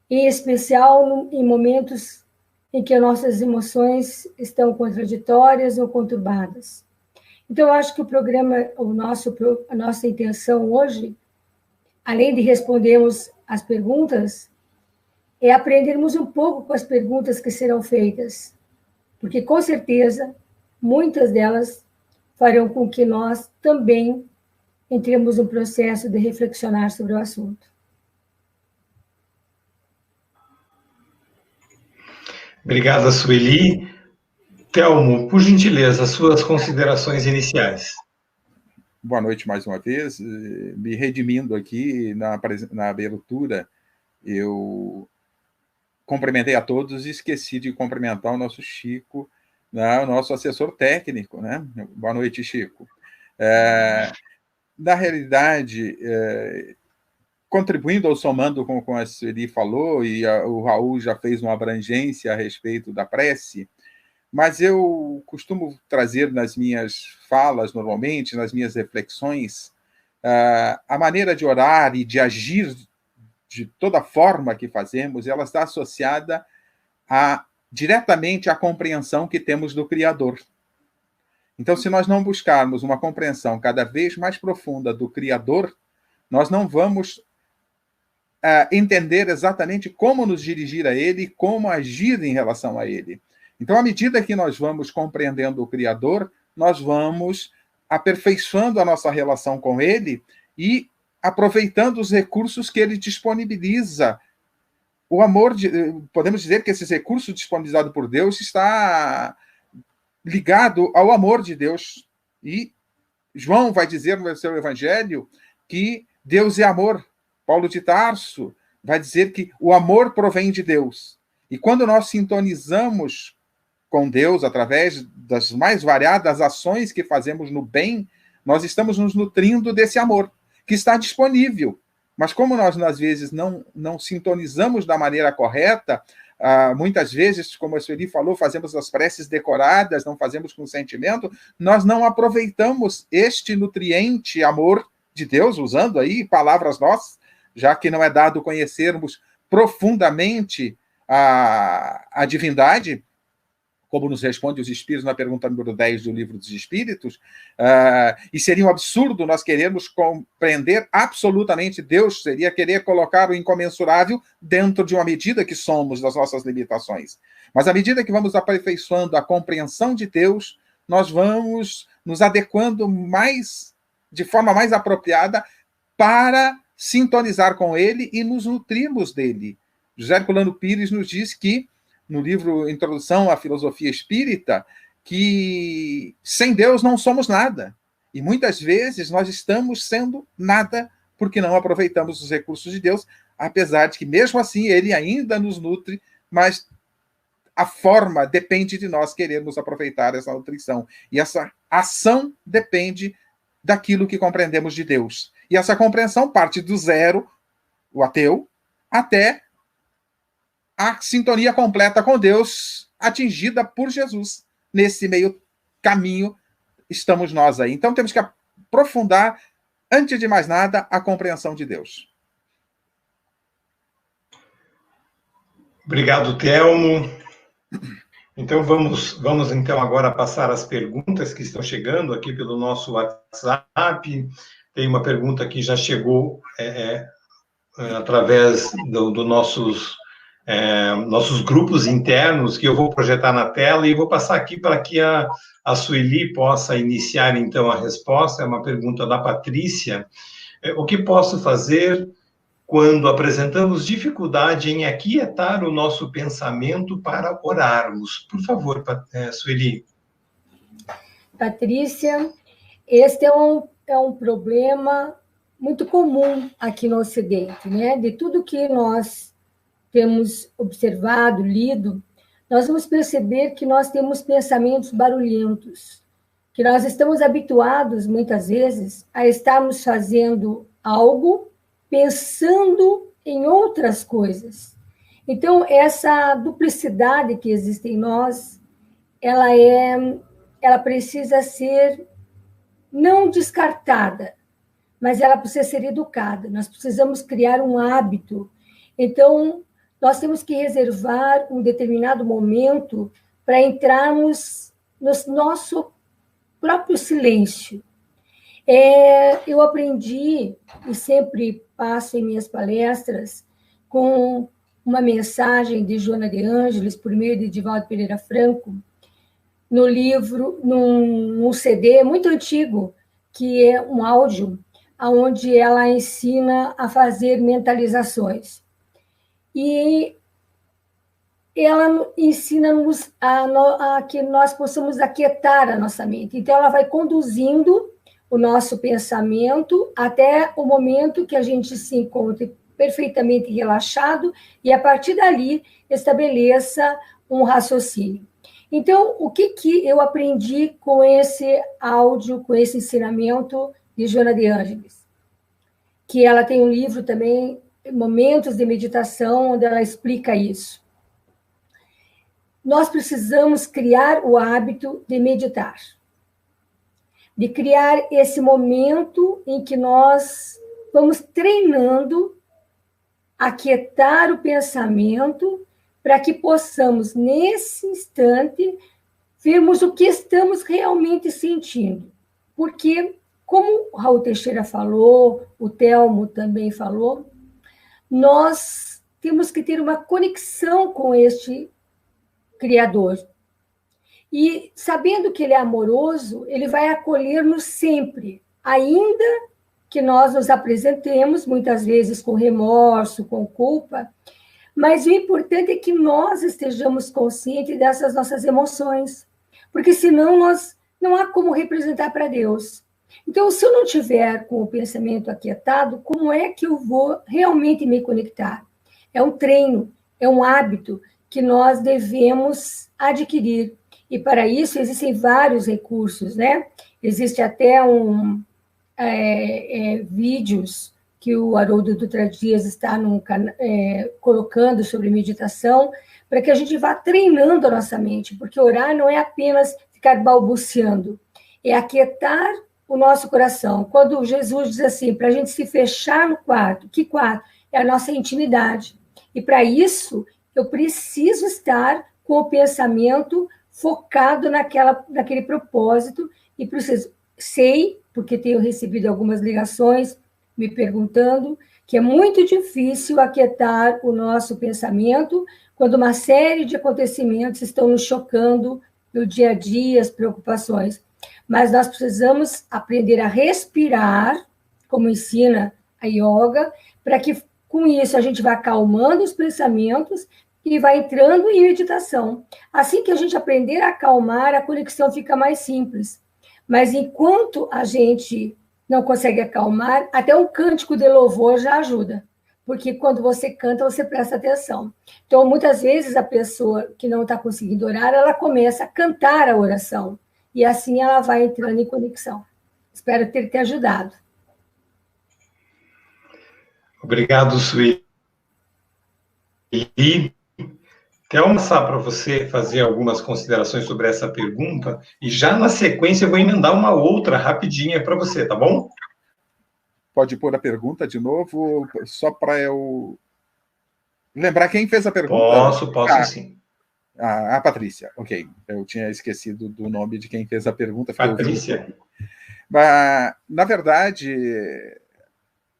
em especial em momentos em que nossas emoções estão contraditórias ou conturbadas. Então, eu acho que o programa, a nossa intenção hoje, além de respondermos as perguntas, é aprendermos um pouco com as perguntas que serão feitas, porque, com certeza, muitas delas farão com que nós também entremos no processo de reflexionar sobre o assunto. Obrigada, Sueli. Telmo, por gentileza, suas considerações iniciais. Boa noite mais uma vez. Me redimindo aqui na abertura, eu cumprimentei a todos e esqueci de cumprimentar o nosso Chico, né, o nosso assessor técnico, né? Boa noite, Chico. Na realidade, contribuindo ou somando com a Sueli falou, e o Raul já fez uma abrangência a respeito da prece, mas eu costumo trazer nas minhas falas, normalmente, nas minhas reflexões, a maneira de orar e de agir de toda forma que fazemos, ela está associada diretamente à compreensão que temos do Criador. Então, se nós não buscarmos uma compreensão cada vez mais profunda do Criador, nós não vamos entender exatamente como nos dirigir a Ele, como agir em relação a Ele. Então, à medida que nós vamos compreendendo o Criador, nós vamos aperfeiçoando a nossa relação com Ele e aproveitando os recursos que Ele disponibiliza. O amor, podemos dizer que esses recursos disponibilizados por Deus está ligado ao amor de Deus. E João vai dizer no seu Evangelho que Deus é amor. Paulo de Tarso vai dizer que o amor provém de Deus. E quando nós sintonizamos com Deus através das mais variadas ações que fazemos no bem, nós estamos nos nutrindo desse amor que está disponível. Mas como nós, às vezes, não sintonizamos da maneira correta, muitas vezes, como a Sueli falou, fazemos as preces decoradas, não fazemos com sentimento, nós não aproveitamos este nutriente amor de Deus, usando aí palavras nossas, já que não é dado conhecermos profundamente a divindade, como nos responde os Espíritos na pergunta número 10 do Livro dos Espíritos, e seria um absurdo nós querermos compreender absolutamente Deus, seria querer colocar o incomensurável dentro de uma medida que somos das nossas limitações. Mas à medida que vamos aperfeiçoando a compreensão de Deus, nós vamos nos adequando de forma mais apropriada para sintonizar com Ele e nos nutrirmos dele. José Herculano Pires nos diz que, no livro Introdução à Filosofia Espírita, que sem Deus não somos nada. E muitas vezes nós estamos sendo nada porque não aproveitamos os recursos de Deus, apesar de que, mesmo assim, Ele ainda nos nutre, mas a forma depende de nós querermos aproveitar essa nutrição. E essa ação depende daquilo que compreendemos de Deus. E essa compreensão parte do zero, o ateu, até a sintonia completa com Deus, atingida por Jesus. Nesse meio caminho estamos nós aí. Então temos que aprofundar, antes de mais nada, a compreensão de Deus. Obrigado, Telmo. Então, vamos então agora passar as perguntas que estão chegando aqui pelo nosso WhatsApp. Tem uma pergunta que já chegou através dos nossos grupos internos, que eu vou projetar na tela e vou passar aqui para que a Sueli possa iniciar, então, a resposta. É uma pergunta da Patrícia. O que posso fazer quando apresentamos dificuldade em aquietar o nosso pensamento para orarmos? Por favor, Sueli. Patrícia, este é um problema muito comum aqui no Ocidente, né? De tudo que nós temos observado, lido, nós vamos perceber que nós temos pensamentos barulhentos, que nós estamos habituados, muitas vezes, a estarmos fazendo algo pensando em outras coisas. Então, essa duplicidade que existe em nós, ela precisa ser não descartada, mas ela precisa ser educada. Nós precisamos criar um hábito. Então, nós temos que reservar um determinado momento para entrarmos no nosso próprio silêncio. Eu aprendi, e sempre passo em minhas palestras, com uma mensagem de Joana de Ângeles, por meio de Divaldo Pereira Franco, no livro, num CD muito antigo, que é um áudio, onde ela ensina a fazer mentalizações. E ela ensina-nos a que nós possamos aquietar a nossa mente. Então, ela vai conduzindo o nosso pensamento até o momento que a gente se encontre perfeitamente relaxado e, a partir dali, estabeleça um raciocínio. Então, o que eu aprendi com esse áudio, com esse ensinamento de Joana de Ângeles? Que ela tem um livro também, Momentos de Meditação, onde ela explica isso. Nós precisamos criar o hábito de meditar, de criar esse momento em que nós vamos treinando aquietar o pensamento para que possamos, nesse instante, vermos o que estamos realmente sentindo. Porque, como o Raul Teixeira falou, o Telmo também falou, nós temos que ter uma conexão com este Criador. E, sabendo que Ele é amoroso, Ele vai acolher-nos sempre, ainda que nós nos apresentemos, muitas vezes com remorso, com culpa, mas o importante é que nós estejamos conscientes dessas nossas emoções, porque senão não há como representar para Deus. Então, se eu não tiver com o pensamento aquietado, como é que eu vou realmente me conectar? É um treino, é um hábito que nós devemos adquirir. E para isso existem vários recursos, né? Existe até vídeos que o Haroldo Dutra Dias está colocando sobre meditação, para que a gente vá treinando a nossa mente, porque orar não é apenas ficar balbuciando, é aquietar o nosso coração. Quando Jesus diz assim, para a gente se fechar no quarto, que quarto? É a nossa intimidade. E para isso, eu preciso estar com o pensamento focado naquele propósito, e sei, porque tenho recebido algumas ligações me perguntando, que é muito difícil aquietar o nosso pensamento quando uma série de acontecimentos estão nos chocando no dia a dia, as preocupações. Mas nós precisamos aprender a respirar, como ensina a yoga, para que, com isso, a gente vá acalmando os pensamentos e vai entrando em meditação. Assim que a gente aprender a acalmar, a conexão fica mais simples. Mas enquanto a gente não consegue acalmar, até um cântico de louvor já ajuda, porque quando você canta, você presta atenção. Então, muitas vezes, a pessoa que não está conseguindo orar, ela começa a cantar a oração, e assim ela vai entrando em conexão. Espero ter te ajudado. Obrigado, Sueli. Quero passar para você fazer algumas considerações sobre essa pergunta, e já na sequência eu vou emendar uma outra rapidinha para você, tá bom? Pode pôr a pergunta de novo, só para eu lembrar quem fez a pergunta. Posso sim. A Patrícia, ok. Eu tinha esquecido do nome de quem fez a pergunta. Patrícia. Na verdade,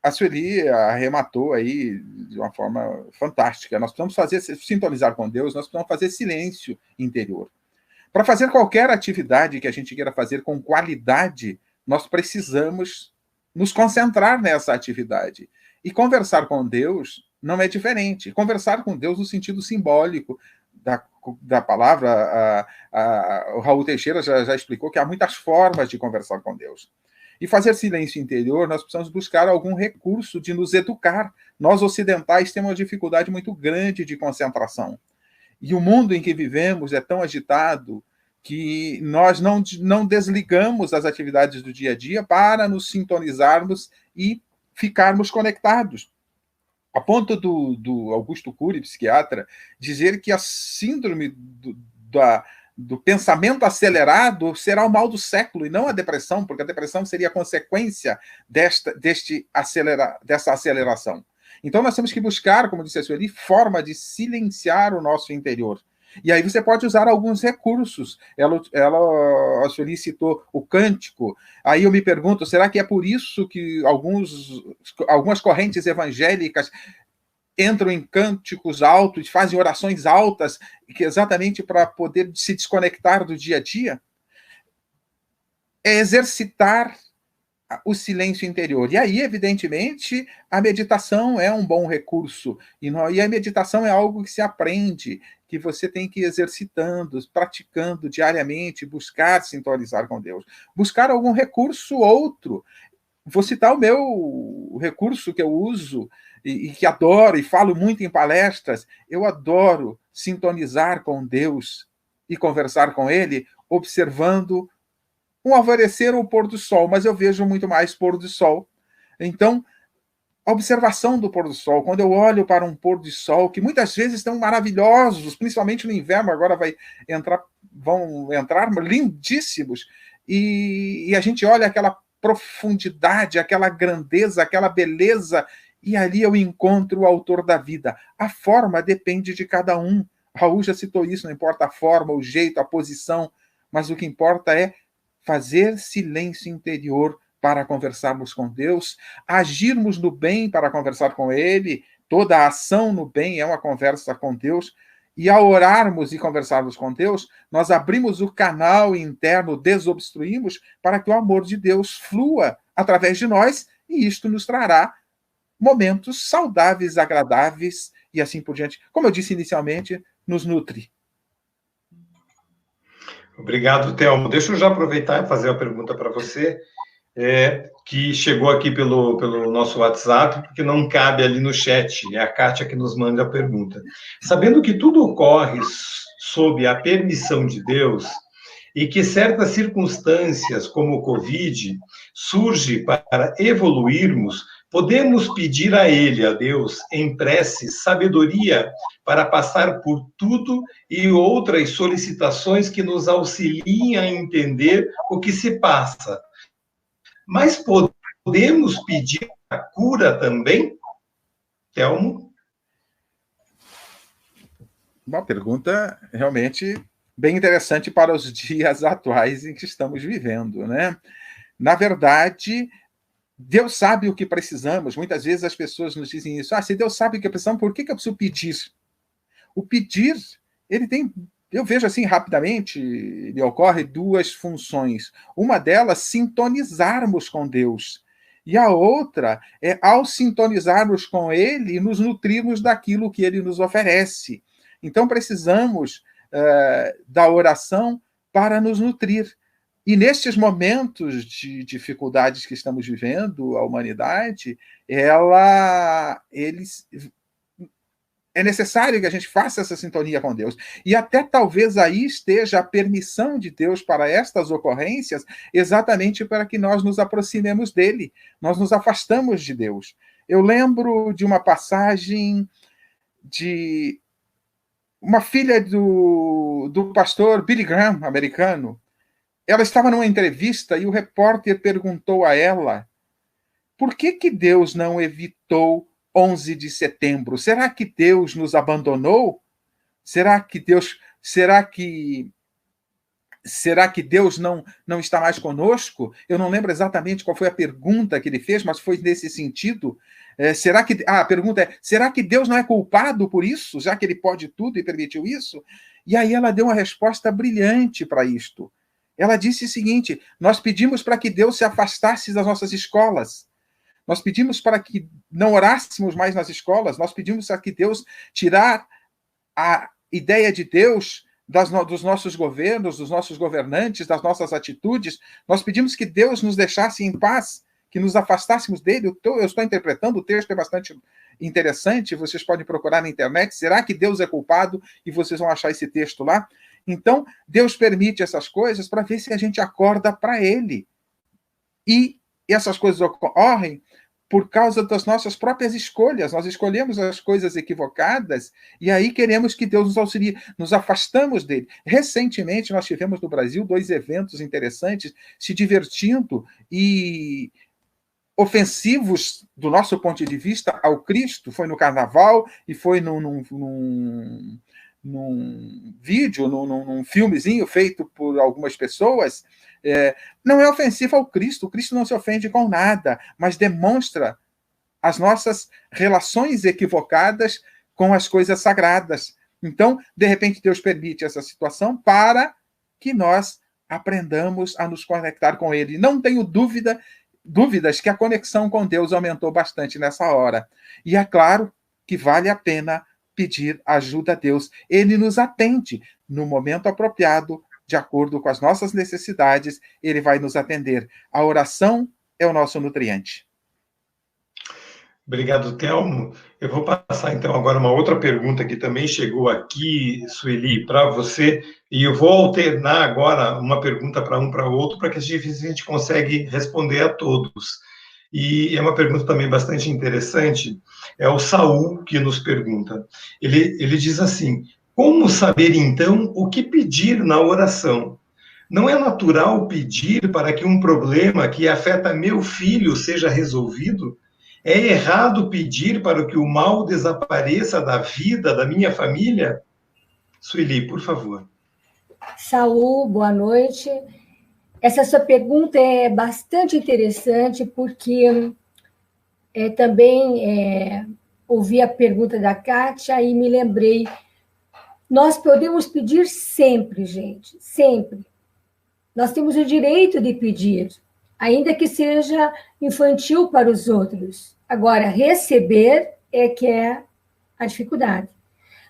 a Sueli arrematou aí de uma forma fantástica. Nós precisamos sintonizar com Deus, nós precisamos fazer silêncio interior. Para fazer qualquer atividade que a gente queira fazer com qualidade, nós precisamos nos concentrar nessa atividade. E conversar com Deus não é diferente. Conversar com Deus no sentido simbólico da palavra, o Raul Teixeira já explicou que há muitas formas de conversar com Deus. E fazer silêncio interior, nós precisamos buscar algum recurso de nos educar. Nós, ocidentais, temos uma dificuldade muito grande de concentração. E o mundo em que vivemos é tão agitado que nós não desligamos as atividades do dia a dia para nos sintonizarmos e ficarmos conectados. A ponto do Augusto Cury, psiquiatra, dizer que a síndrome do pensamento acelerado será o mal do século, e não a depressão, porque a depressão seria consequência dessa aceleração. Então, nós temos que buscar, como disse a Sueli, forma de silenciar o nosso interior. E aí você pode usar alguns recursos. A Sueli citou o cântico. Aí eu me pergunto, será que é por isso que algumas correntes evangélicas entram em cânticos altos, fazem orações altas, que exatamente para poder se desconectar do dia a dia? É exercitar o silêncio interior. E aí, evidentemente, a meditação é um bom recurso. E a meditação é algo que se aprende, que você tem que ir exercitando, praticando diariamente, buscar sintonizar com Deus. Buscar algum recurso outro. Vou citar o meu recurso que eu uso e que adoro e falo muito em palestras. Eu adoro sintonizar com Deus e conversar com Ele, observando um alvorecer ou pôr do sol, mas eu vejo muito mais pôr do sol. Então, a observação do pôr do sol, quando eu olho para um pôr do sol, que muitas vezes estão maravilhosos, principalmente no inverno, agora vão entrar lindíssimos, e a gente olha aquela profundidade, aquela grandeza, aquela beleza, e ali eu encontro o autor da vida. A forma depende de cada um. Raul já citou isso, não importa a forma, o jeito, a posição, mas o que importa é fazer silêncio interior para conversarmos com Deus, agirmos no bem para conversar com Ele. Toda a ação no bem é uma conversa com Deus. E ao orarmos e conversarmos com Deus, nós abrimos o canal interno, desobstruímos, para que o amor de Deus flua através de nós, e isto nos trará momentos saudáveis, agradáveis, e assim por diante. Como eu disse inicialmente, nos nutre. Obrigado, Thelmo. Deixa eu já aproveitar e fazer uma pergunta para você, que chegou aqui pelo nosso WhatsApp, porque não cabe ali no chat. É a Kátia que nos manda a pergunta. Sabendo que tudo ocorre sob a permissão de Deus e que certas circunstâncias, como o Covid, surgem para evoluirmos, podemos pedir a Ele, a Deus, em prece, sabedoria para passar por tudo e outras solicitações que nos auxiliem a entender o que se passa. Mas podemos pedir a cura também? Thelmo? Uma pergunta realmente bem interessante para os dias atuais em que estamos vivendo, né? Na verdade, Deus sabe o que precisamos. Muitas vezes as pessoas nos dizem isso. Se Deus sabe o que precisamos, por que eu preciso pedir? O pedir, ele tem, eu vejo assim rapidamente, ele ocorre duas funções. Uma delas, sintonizarmos com Deus. E a outra é, ao sintonizarmos com Ele, nos nutrirmos daquilo que Ele nos oferece. Então, precisamos da oração para nos nutrir. E nestes momentos de dificuldades que estamos vivendo, a humanidade, é necessário que a gente faça essa sintonia com Deus. E até talvez aí esteja a permissão de Deus para estas ocorrências, exatamente para que nós nos aproximemos dele. Nós nos afastamos de Deus. Eu lembro de uma passagem de uma filha do pastor Billy Graham, americano. Ela estava numa entrevista e o repórter perguntou a ela por que Deus não evitou 11 de setembro? Será que Deus nos abandonou? Será que Deus Será que Deus não está mais conosco? Eu não lembro exatamente qual foi a pergunta que ele fez, mas foi nesse sentido. A pergunta é, será que Deus não é culpado por isso, já que ele pode tudo e permitiu isso? E aí ela deu uma resposta brilhante para isto. Ela disse o seguinte: nós pedimos para que Deus se afastasse das nossas escolas. Nós pedimos para que não orássemos mais nas escolas. Nós pedimos para que Deus tirar a ideia de Deus dos nossos governos, dos nossos governantes, das nossas atitudes. Nós pedimos que Deus nos deixasse em paz, que nos afastássemos dele. Eu estou interpretando, o texto é bastante interessante, vocês podem procurar na internet. Será que Deus é culpado? E vocês vão achar esse texto lá. Então, Deus permite essas coisas para ver se a gente acorda para ele. E essas coisas ocorrem por causa das nossas próprias escolhas. Nós escolhemos as coisas equivocadas e aí queremos que Deus nos auxilie. Nos afastamos dele. Recentemente, nós tivemos no Brasil 2 eventos interessantes, se divertindo e ofensivos do nosso ponto de vista ao Cristo. Foi no Carnaval e foi num vídeo, num filmezinho feito por algumas pessoas. Não é ofensivo ao Cristo. O Cristo não se ofende com nada, mas demonstra as nossas relações equivocadas com as coisas sagradas. Então, de repente, Deus permite essa situação para que nós aprendamos a nos conectar com ele. Não tenho dúvidas que a conexão com Deus aumentou bastante nessa hora. E é claro que vale a pena pedir ajuda a Deus. Ele nos atende no momento apropriado, de acordo com as nossas necessidades, ele vai nos atender. A oração é o nosso nutriente. Obrigado, Telmo. Eu vou passar, então, agora uma outra pergunta que também chegou aqui, Sueli, para você, e eu vou alternar agora uma pergunta para um para outro, para que a gente consegue responder a todos. E é uma pergunta também bastante interessante, é o Saul que nos pergunta. Ele diz assim: como saber, então, o que pedir na oração? Não é natural pedir para que um problema que afeta meu filho seja resolvido? É errado pedir para que o mal desapareça da vida da minha família? Sueli, por favor. Saul, boa noite. Essa sua pergunta é bastante interessante, porque também ouvi a pergunta da Kátia e me lembrei. Nós podemos pedir sempre, gente, sempre. Nós temos o direito de pedir, ainda que seja infantil para os outros. Agora, receber é que é a dificuldade.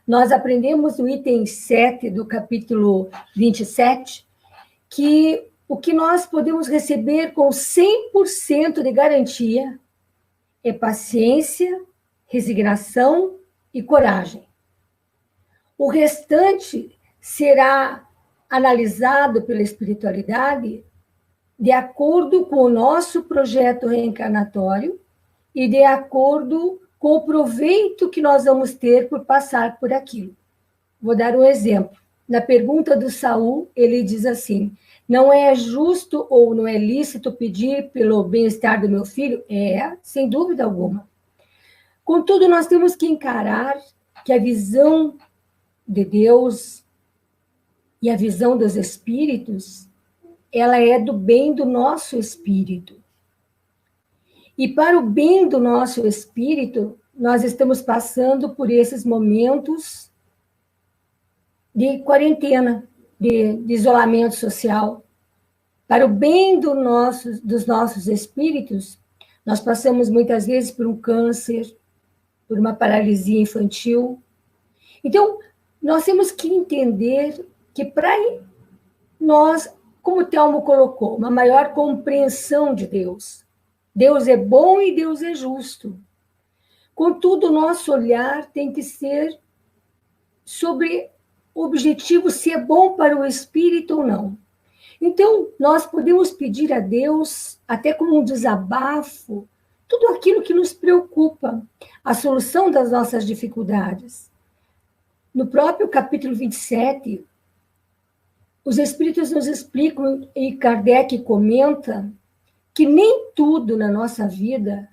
Nós aprendemos no item 7 do capítulo 27 que o que nós podemos receber com 100% de garantia é paciência, resignação e coragem. O restante será analisado pela espiritualidade de acordo com o nosso projeto reencarnatório e de acordo com o proveito que nós vamos ter por passar por aquilo. Vou dar um exemplo. Na pergunta do Saul, ele diz assim: não é justo ou não é lícito pedir pelo bem-estar do meu filho? Sem dúvida alguma. Contudo, nós temos que encarar que a visão de Deus e a visão dos espíritos, ela é do bem do nosso espírito. E para o bem do nosso espírito, nós estamos passando por esses momentos de quarentena, de isolamento social. Para o bem dos nossos espíritos, nós passamos muitas vezes por um câncer, por uma paralisia infantil. Então, nós temos que entender que para nós, como o Telmo colocou, uma maior compreensão de Deus. Deus é bom e Deus é justo. Contudo, o nosso olhar tem que ser sobre o objetivo, se é bom para o espírito ou não. Então, nós podemos pedir a Deus, até como um desabafo, tudo aquilo que nos preocupa, a solução das nossas dificuldades. No próprio capítulo 27, os espíritos nos explicam, e Kardec comenta, que nem tudo na nossa vida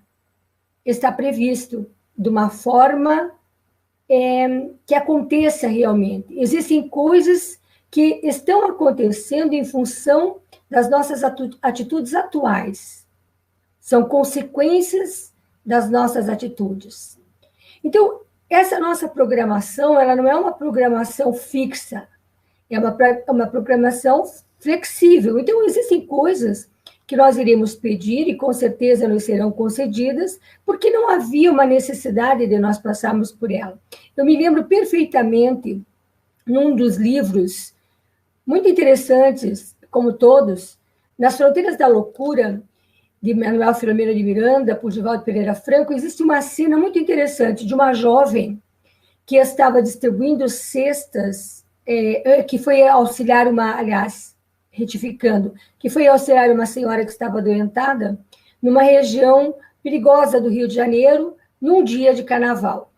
está previsto de uma forma que aconteça realmente. Existem coisas que estão acontecendo em função das nossas atitudes atuais. São consequências das nossas atitudes. Então, essa nossa programação, ela não é uma programação fixa, é uma programação flexível. Então, existem coisas que nós iremos pedir e com certeza nos serão concedidas, porque não havia uma necessidade de nós passarmos por ela. Eu me lembro perfeitamente, num dos livros muito interessantes, como todos, Nas Fronteiras da Loucura, de Manuel Filomeno de Miranda, por Divaldo Pereira Franco, existe uma cena muito interessante de uma jovem que estava distribuindo cestas, que foi auxiliar retificando, que foi auxiliar uma senhora que estava adoentada numa região perigosa do Rio de Janeiro, num dia de carnaval.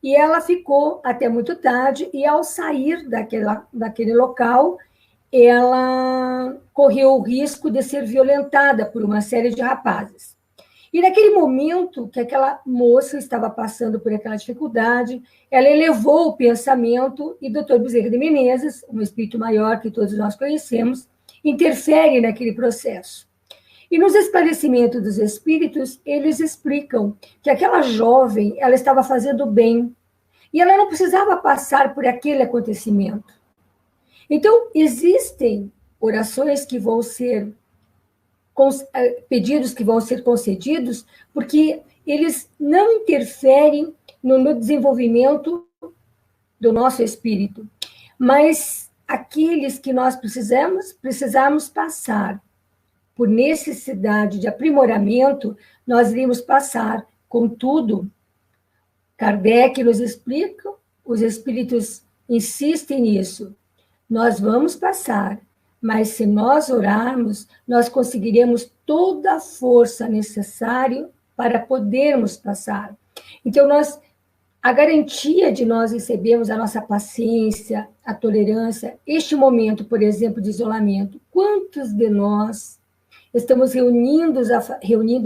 E ela ficou até muito tarde, e ao sair daquele local, ela correu o risco de ser violentada por uma série de rapazes. E naquele momento que aquela moça estava passando por aquela dificuldade, ela elevou o pensamento e Dr. Bezerra de Menezes, um espírito maior que todos nós conhecemos, interfere naquele processo. E nos esclarecimentos dos espíritos, eles explicam que aquela jovem, ela estava fazendo bem, e ela não precisava passar por aquele acontecimento. Então, existem orações que vão ser pedidos que vão ser concedidos, porque eles não interferem no desenvolvimento do nosso espírito, mas aqueles que nós precisamos passar por necessidade de aprimoramento, nós iremos passar. Contudo, Kardec nos explica, os espíritos insistem nisso, nós vamos passar, mas se nós orarmos, nós conseguiremos toda a força necessária para podermos passar. Então, a garantia de nós recebermos a nossa paciência, a tolerância, este momento, por exemplo, de isolamento, quantos de nós estamos reunindo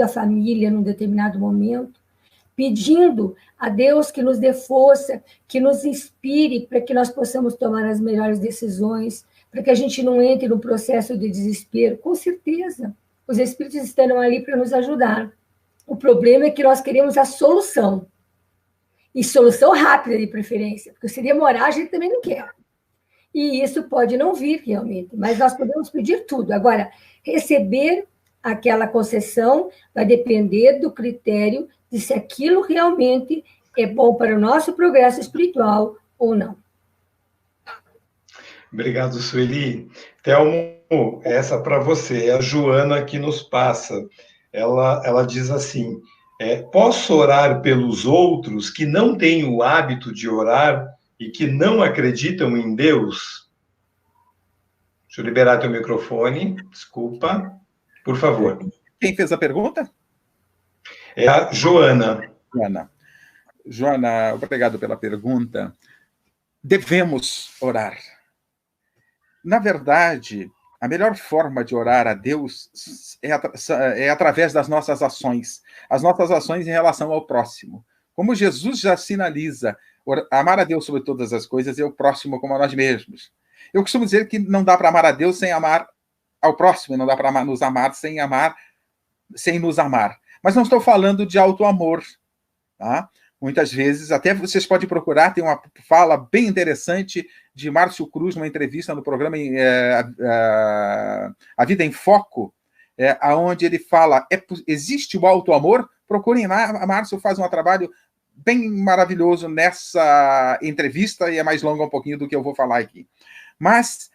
a família num determinado momento, pedindo a Deus que nos dê força, que nos inspire para que nós possamos tomar as melhores decisões, para que a gente não entre num processo de desespero. Com certeza, os espíritos estarão ali para nos ajudar. O problema é que nós queremos a solução. E solução rápida, de preferência, porque se demorar, a gente também não quer. E isso pode não vir, realmente, mas nós podemos pedir tudo. Agora, receber aquela concessão vai depender do critério de se aquilo realmente é bom para o nosso progresso espiritual ou não. Obrigado, Sueli. Telmo, essa para você, é a Joana que nos passa. Ela diz assim, posso orar pelos outros que não têm o hábito de orar e que não acreditam em Deus? Deixa eu liberar teu microfone, desculpa. Por favor. Quem fez a pergunta? É a Joana. Joana, obrigado pela pergunta. Devemos orar. Na verdade, a melhor forma de orar a Deus é através das nossas ações. As nossas ações em relação ao próximo. Como Jesus já sinaliza, amar a Deus sobre todas as coisas e o próximo como a nós mesmos. Eu costumo dizer que não dá para amar a Deus sem amar ao próximo, e não dá para nos amar sem nos amar. Mas não estou falando de auto-amor. Tá? Muitas vezes, até vocês podem procurar, tem uma fala bem interessante de Márcio Cruz, numa entrevista no programa A Vida em Foco, onde ele fala, existe o auto-amor? Procurem lá, Márcio faz um trabalho bem maravilhoso nessa entrevista, e é mais longa um pouquinho do que eu vou falar aqui. Mas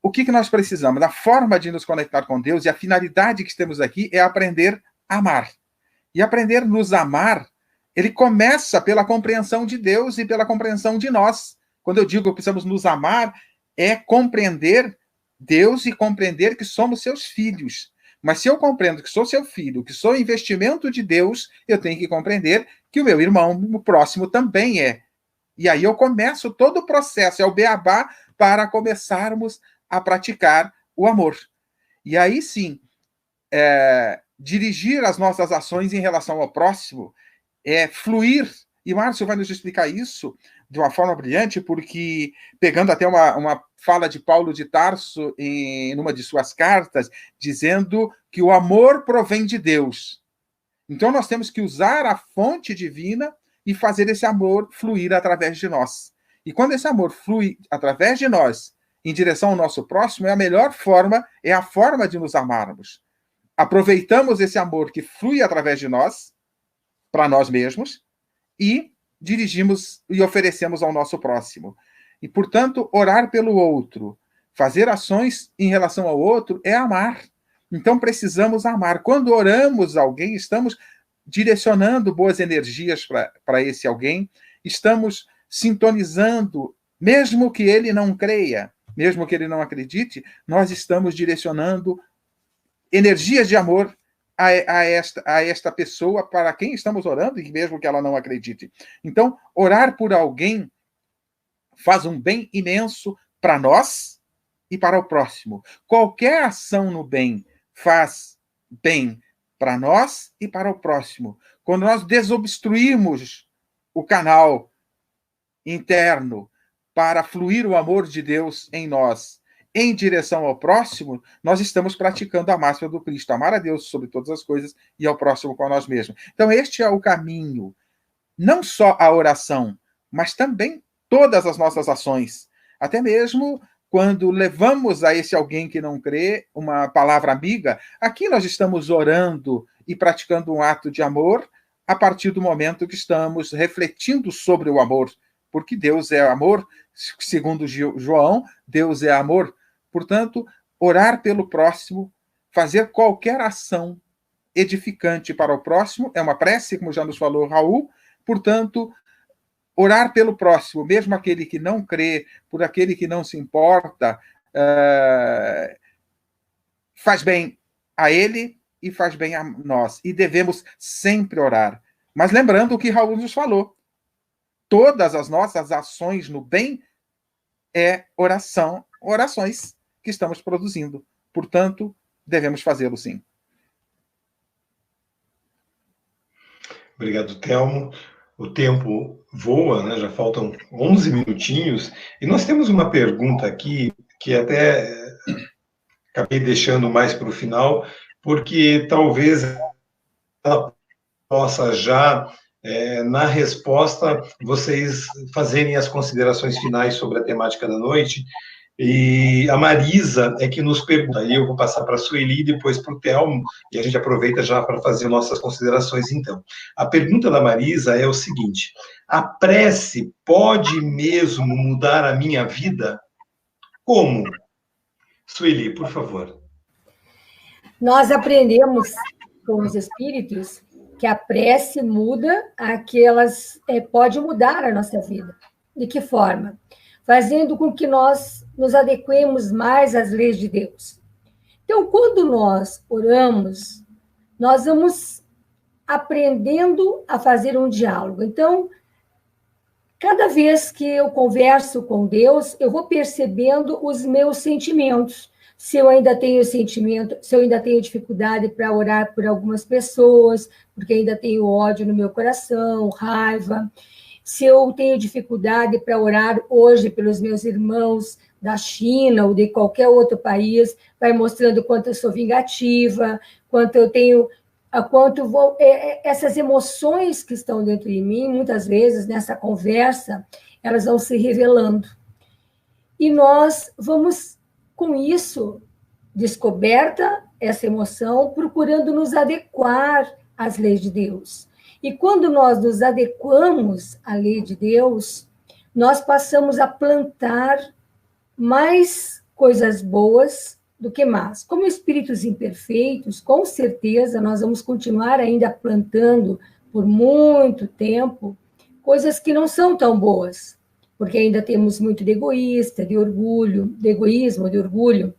o que nós precisamos? A forma de nos conectar com Deus e a finalidade que temos aqui é aprender a amar. E aprender a nos amar, ele começa pela compreensão de Deus e pela compreensão de nós. Quando eu digo que precisamos nos amar, é compreender Deus e compreender que somos seus filhos. Mas se eu compreendo que sou seu filho, que sou investimento de Deus, eu tenho que compreender que o meu irmão, o próximo, também é. E aí eu começo todo o processo, é o beabá para começarmos a praticar o amor. E aí sim, dirigir as nossas ações em relação ao próximo é fluir E Márcio vai nos explicar isso de uma forma brilhante, porque, pegando até uma fala de Paulo de Tarso em uma de suas cartas, dizendo que o amor provém de Deus. Então, nós temos que usar a fonte divina e fazer esse amor fluir através de nós. E quando esse amor flui através de nós, em direção ao nosso próximo, é a melhor forma, é a forma de nos amarmos. Aproveitamos esse amor que flui através de nós, para nós mesmos, e dirigimos e oferecemos ao nosso próximo. E, portanto, orar pelo outro, fazer ações em relação ao outro, é amar. Então, precisamos amar. Quando oramos alguém, estamos direcionando boas energias para esse alguém, estamos sintonizando, mesmo que ele não creia, mesmo que ele não acredite, nós estamos direcionando energias de amor a esta pessoa para quem estamos orando, e mesmo que ela não acredite. Então, orar por alguém faz um bem imenso para nós e para o próximo. Qualquer ação no bem faz bem para nós e para o próximo. Quando nós desobstruímos o canal interno para fluir o amor de Deus em nós, em direção ao próximo, nós estamos praticando a máxima do Cristo, amar a Deus sobre todas as coisas e ao próximo com nós mesmos. Então, este é o caminho, não só a oração, mas também todas as nossas ações, até mesmo quando levamos a esse alguém que não crê uma palavra amiga, aqui nós estamos orando e praticando um ato de amor a partir do momento que estamos refletindo sobre o amor, porque Deus é amor, segundo João, Deus é amor. Portanto, orar pelo próximo, fazer qualquer ação edificante para o próximo, é uma prece, como já nos falou Raul. Portanto, orar pelo próximo, mesmo aquele que não crê, por aquele que não se importa, faz bem a ele e faz bem a nós. E devemos sempre orar. Mas lembrando o que Raul nos falou, todas as nossas ações no bem é orações que estamos produzindo. Portanto, devemos fazê-lo sim. Obrigado, Telmo. O tempo voa, né? Já faltam 11 minutinhos. E nós temos uma pergunta aqui que até acabei deixando mais para o final, porque talvez ela possa já, na resposta, vocês fazerem as considerações finais sobre a temática da noite. E a Marisa é que nos pergunta, e eu vou passar para a Sueli e depois para o Telmo, e a gente aproveita já para fazer nossas considerações, então. A pergunta da Marisa é o seguinte: a prece pode mesmo mudar a minha vida? Como? Sueli, por favor. Nós aprendemos com os espíritos que a prece muda aquelas, pode mudar a nossa vida. De que forma? Fazendo com que nós nos adequemos mais às leis de Deus. Então, quando nós oramos, nós vamos aprendendo a fazer um diálogo. Então, cada vez que eu converso com Deus, eu vou percebendo os meus sentimentos. Se eu ainda tenho sentimento, se eu ainda tenho dificuldade para orar por algumas pessoas, porque ainda tenho ódio no meu coração, raiva. Se eu tenho dificuldade para orar hoje pelos meus irmãos da China ou de qualquer outro país, vai mostrando quanto eu sou vingativa, quanto eu tenho, essas emoções que estão dentro de mim, muitas vezes nessa conversa, elas vão se revelando. E nós vamos, com isso, descoberta essa emoção, procurando nos adequar às leis de Deus. E quando nós nos adequamos à lei de Deus, nós passamos a plantar mais coisas boas do que más. Como espíritos imperfeitos, com certeza nós vamos continuar ainda plantando por muito tempo coisas que não são tão boas, porque ainda temos muito de egoísta, de orgulho, de egoísmo, de orgulho.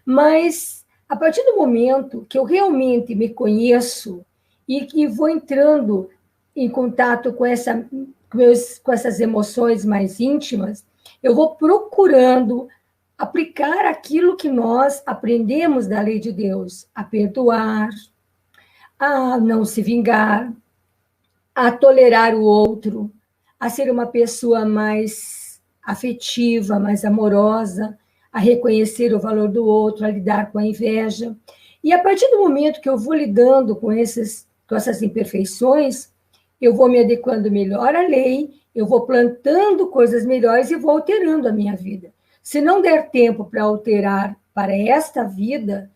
Mas a partir do momento que eu realmente me conheço e que vou entrando em contato com essas emoções mais íntimas, eu vou procurando aplicar aquilo que nós aprendemos da lei de Deus, a perdoar, a não se vingar, a tolerar o outro, a ser uma pessoa mais afetiva, mais amorosa, a reconhecer o valor do outro, a lidar com a inveja. E a partir do momento que eu vou lidando com essas imperfeições, eu vou me adequando melhor à lei, eu vou plantando coisas melhores e vou alterando a minha vida. Se não der tempo para alterar para esta vida,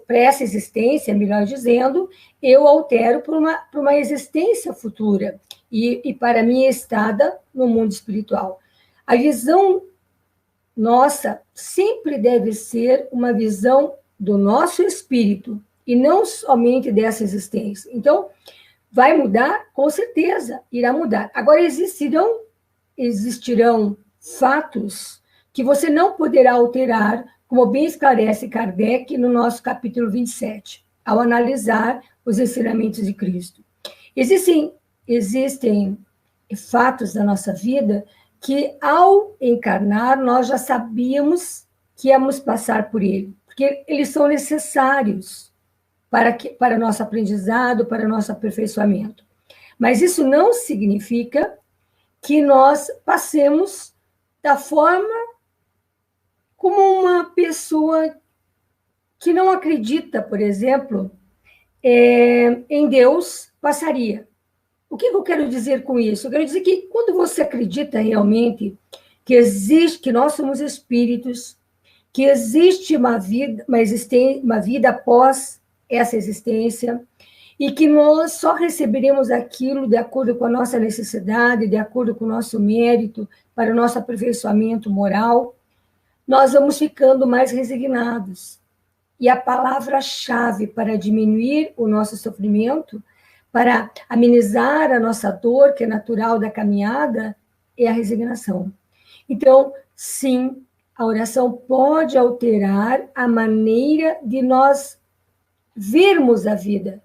para essa existência, melhor dizendo, eu altero para uma existência futura e para a minha estada no mundo espiritual. A visão nossa sempre deve ser uma visão do nosso espírito e não somente dessa existência. Então, vai mudar? Com certeza, irá mudar. Agora, existirão fatos que você não poderá alterar, como bem esclarece Kardec no nosso capítulo 27, ao analisar os ensinamentos de Cristo. Existem fatos da nossa vida que, ao encarnar, nós já sabíamos que íamos passar por ele, porque eles são necessários para nosso aprendizado, para nosso aperfeiçoamento. Mas isso não significa que nós passemos da forma como uma pessoa que não acredita, por exemplo, em Deus passaria. O que eu quero dizer com isso? Eu quero dizer que quando você acredita realmente que nós somos espíritos, que existe uma vida após essa existência, e que nós só receberemos aquilo de acordo com a nossa necessidade, de acordo com o nosso mérito, para o nosso aperfeiçoamento moral, nós vamos ficando mais resignados. E a palavra-chave para diminuir o nosso sofrimento, para amenizar a nossa dor, que é natural da caminhada, é a resignação. Então, sim, a oração pode alterar a maneira de nós vermos a vida,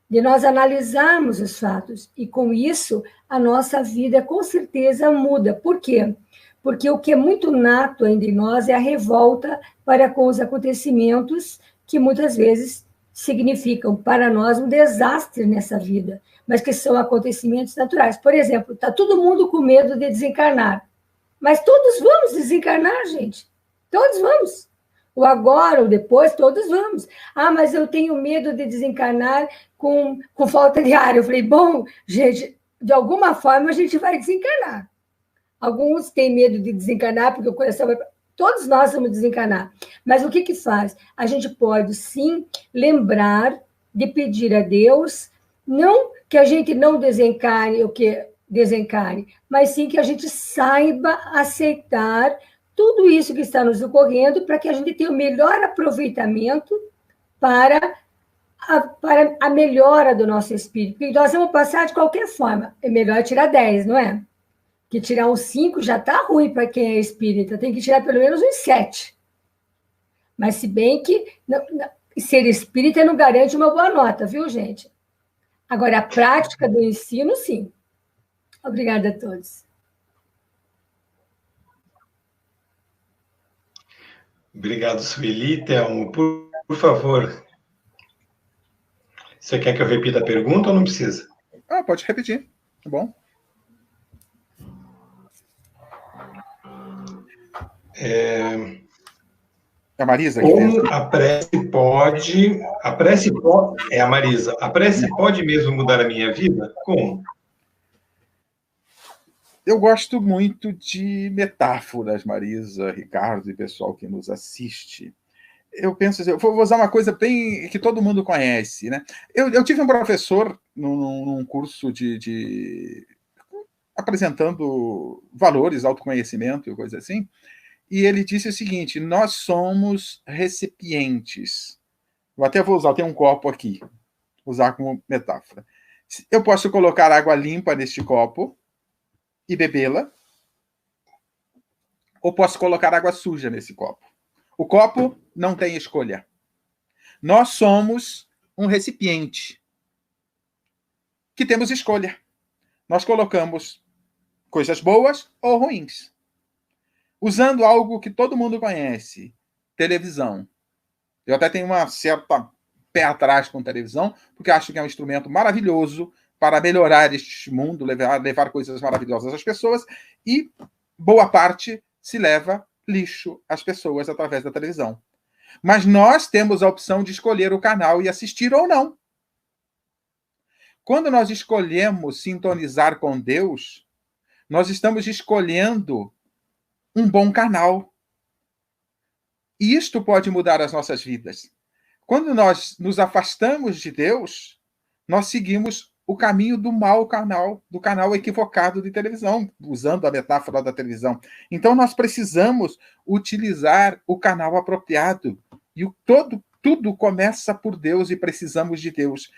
de nós analisarmos os fatos, e com isso a nossa vida com certeza muda. Por quê? Porque o que é muito nato ainda em nós é a revolta para com os acontecimentos que muitas vezes significam para nós um desastre nessa vida, mas que são acontecimentos naturais. Por exemplo, está todo mundo com medo de desencarnar, mas todos vamos desencarnar, gente. Todos vamos. O agora, o depois, todos vamos. Ah, mas eu tenho medo de desencarnar com falta de ar. Eu falei, bom, gente, de alguma forma a gente vai desencarnar. Alguns têm medo de desencarnar porque o coração vai... Todos nós vamos desencarnar. Mas o que faz? A gente pode, sim, lembrar de pedir a Deus, não que a gente não desencarne o que desencarne, mas sim que a gente saiba aceitar tudo isso que está nos ocorrendo para que a gente tenha o melhor aproveitamento para a melhora do nosso espírito. Porque nós vamos passar de qualquer forma. É melhor tirar 10, não é? Que tirar uns 5 já está ruim para quem é espírita. Tem que tirar pelo menos uns 7. Mas se bem que ser espírita não garante uma boa nota, viu, gente? Agora, a prática do ensino, sim. Obrigada a todos. Obrigado, Sueli. Thelmo, por favor. Você quer que eu repita a pergunta ou não precisa? Pode repetir. Tá bom. A Marisa. Como a prece pode... É a Marisa. A prece pode mesmo mudar a minha vida? Como? Eu gosto muito de metáforas, Marisa, Ricardo e pessoal que nos assiste. Eu penso assim, eu vou usar uma coisa bem que todo mundo conhece, né? Eu tive um professor num curso apresentando valores, autoconhecimento e coisa assim, e ele disse o seguinte: nós somos recipientes. Eu até vou usar, tem um copo aqui, usar como metáfora. Eu posso colocar água limpa neste copo e bebê-la, ou posso colocar água suja nesse copo. O copo não tem escolha. Nós somos um recipiente que temos escolha. Nós colocamos coisas boas ou ruins. Usando algo que todo mundo conhece, televisão. Eu até tenho uma certa pé atrás com televisão, porque acho que é um instrumento maravilhoso para melhorar este mundo, levar coisas maravilhosas às pessoas, e boa parte se leva lixo às pessoas através da televisão. Mas nós temos a opção de escolher o canal e assistir ou não. Quando nós escolhemos sintonizar com Deus, nós estamos escolhendo um bom canal. E isto pode mudar as nossas vidas. Quando nós nos afastamos de Deus, nós seguimos o caminho do mau canal, do canal equivocado de televisão, usando a metáfora da televisão. Então, nós precisamos utilizar o canal apropriado. E tudo começa por Deus e precisamos de Deus.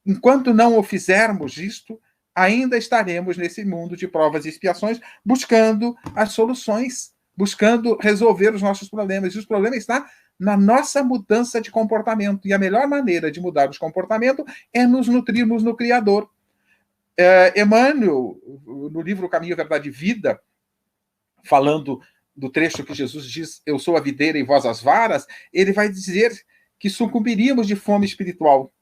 Enquanto não o fizermos isto, ainda estaremos nesse mundo de provas e expiações, buscando as soluções, buscando resolver os nossos problemas. E os problemas estão na nossa mudança de comportamento. E a melhor maneira de mudar os comportamentos é nos nutrirmos no Criador. Emmanuel, no livro Caminho, Verdade e Vida, falando do trecho que Jesus diz, eu sou a videira e vós as varas, ele vai dizer que sucumbiríamos de fome espiritual.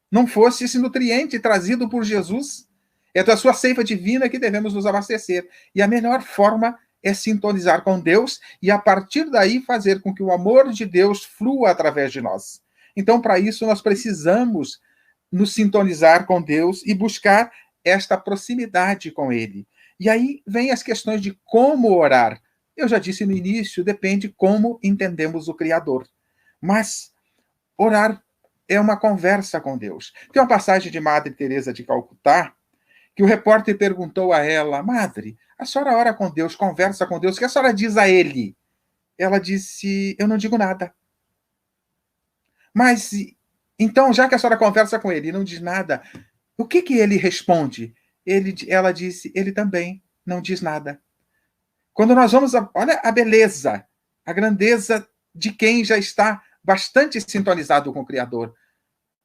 Não fosse esse nutriente trazido por Jesus, é da sua seiva divina que devemos nos abastecer. E a melhor forma é sintonizar com Deus e, a partir daí, fazer com que o amor de Deus flua através de nós. Então, para isso, nós precisamos nos sintonizar com Deus e buscar esta proximidade com Ele. E aí vem as questões de como orar. Eu já disse no início, depende como entendemos o Criador. Mas orar é uma conversa com Deus. Tem uma passagem de Madre Teresa de Calcutá, que o repórter perguntou a ela, Madre, a senhora ora com Deus, conversa com Deus, o que a senhora diz a ele? Ela disse, eu não digo nada. Mas, então, já que a senhora conversa com ele e não diz nada, o que ele responde? Ela disse, ele também não diz nada. Quando nós vamos, olha a beleza, a grandeza de quem já está bastante sintonizado com o Criador.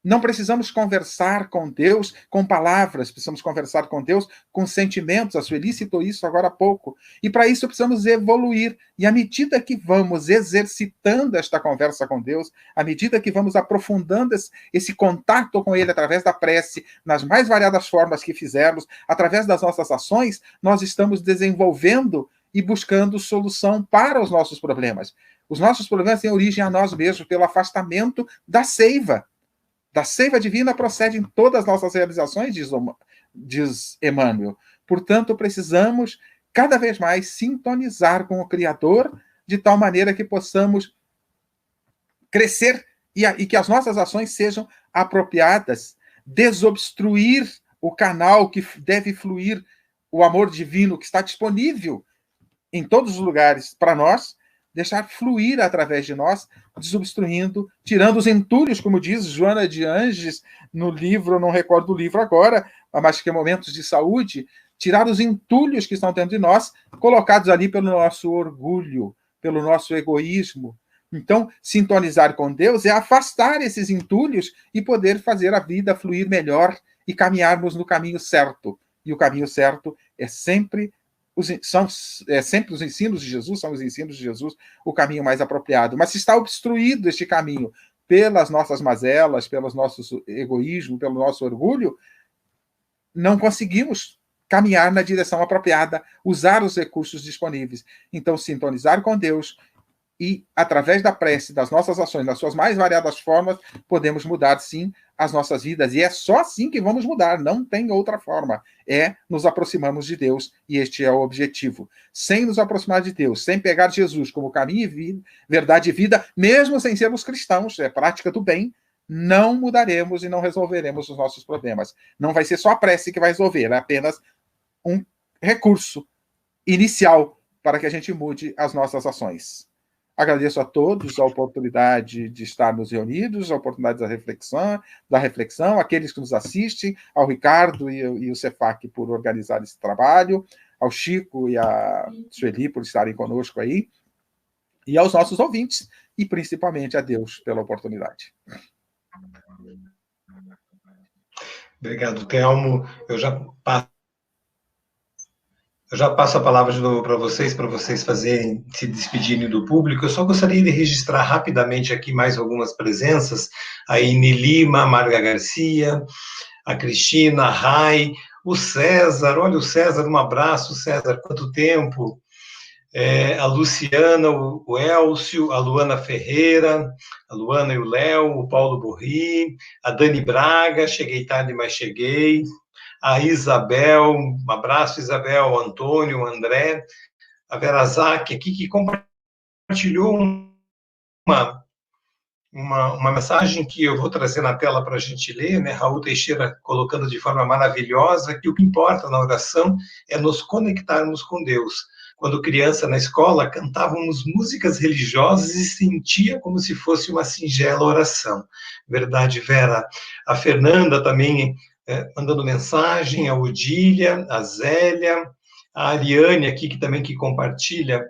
Não precisamos conversar com Deus com palavras, precisamos conversar com Deus com sentimentos. A Sueli citou isso agora há pouco. E para isso precisamos evoluir. E à medida que vamos exercitando esta conversa com Deus, à medida que vamos aprofundando esse contato com Ele através da prece, nas mais variadas formas que fizermos, através das nossas ações, nós estamos desenvolvendo e buscando solução para os nossos problemas. Os nossos problemas têm origem a nós mesmos, pelo afastamento da seiva. Da seiva divina procedem todas as nossas realizações, diz Emmanuel. Portanto, precisamos cada vez mais sintonizar com o Criador, de tal maneira que possamos crescer e que as nossas ações sejam apropriadas, desobstruir o canal que deve fluir o amor divino que está disponível em todos os lugares para nós, deixar fluir através de nós, desobstruindo, tirando os entulhos, como diz Joana de Anges no livro, não recordo o livro agora, mas que é Momentos de Saúde, tirar os entulhos que estão dentro de nós, colocados ali pelo nosso orgulho, pelo nosso egoísmo. Então, sintonizar com Deus é afastar esses entulhos e poder fazer a vida fluir melhor e caminharmos no caminho certo. E o caminho certo é sempre sempre os ensinos de Jesus, são os ensinos de Jesus o caminho mais apropriado. Mas se está obstruído este caminho pelas nossas mazelas, pelos nossos egoísmos, pelo nosso orgulho, não conseguimos caminhar na direção apropriada, usar os recursos disponíveis. Então, sintonizar com Deus e, através da prece, das nossas ações, das suas mais variadas formas, podemos mudar, sim, as nossas vidas. E é só assim que vamos mudar, não tem outra forma. Nos aproximarmos de Deus, e este é o objetivo. Sem nos aproximar de Deus, sem pegar Jesus como caminho e vida, verdade e vida, mesmo sem sermos cristãos, é prática do bem, não mudaremos e não resolveremos os nossos problemas. Não vai ser só a prece que vai resolver, é apenas um recurso inicial para que a gente mude as nossas ações. Agradeço a todos a oportunidade de estarmos reunidos, a oportunidade da reflexão, aqueles que nos assistem, ao Ricardo e o Cefac por organizar esse trabalho, ao Chico e a Sueli por estarem conosco aí, e aos nossos ouvintes, e principalmente a Deus pela oportunidade. Obrigado, Telmo. Eu já passo a palavra de novo para vocês se despedirem do público. Eu só gostaria de registrar rapidamente aqui mais algumas presenças. A Ine Lima, Marga Garcia, a Cristina, a Rai, o César, olha o César, um abraço, César, quanto tempo, a Luciana, o Elcio, a Luana Ferreira, a Luana e o Léo, o Paulo Borri, a Dani Braga, cheguei tarde, mas cheguei, a Isabel, um abraço, Isabel, o Antônio, o André, a Vera Zac aqui, que compartilhou uma mensagem que eu vou trazer na tela para a gente ler, né? Raul Teixeira colocando de forma maravilhosa que o que importa na oração é nos conectarmos com Deus. Quando criança na escola, cantávamos músicas religiosas e sentia como se fosse uma singela oração. Verdade, Vera. A Fernanda também mandando mensagem, a Odília, a Zélia, a Ariane aqui, que também que compartilha.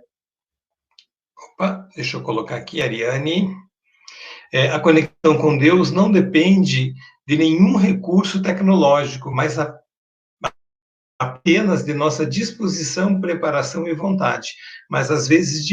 Opa, deixa eu colocar aqui, Ariane. A conexão com Deus não depende de nenhum recurso tecnológico, mas apenas de nossa disposição, preparação e vontade. Mas, às vezes,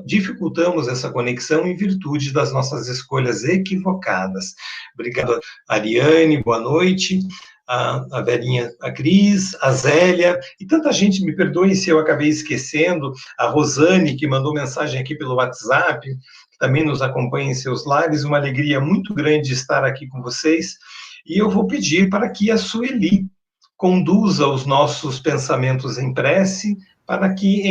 dificultamos essa conexão em virtude das nossas escolhas equivocadas. Obrigado, Ariane, boa noite. A Verinha, a Cris, a Zélia, e tanta gente, me perdoem se eu acabei esquecendo, a Rosane, que mandou mensagem aqui pelo WhatsApp, que também nos acompanha em seus lares, uma alegria muito grande estar aqui com vocês, e eu vou pedir para que a Sueli conduza os nossos pensamentos em prece, para que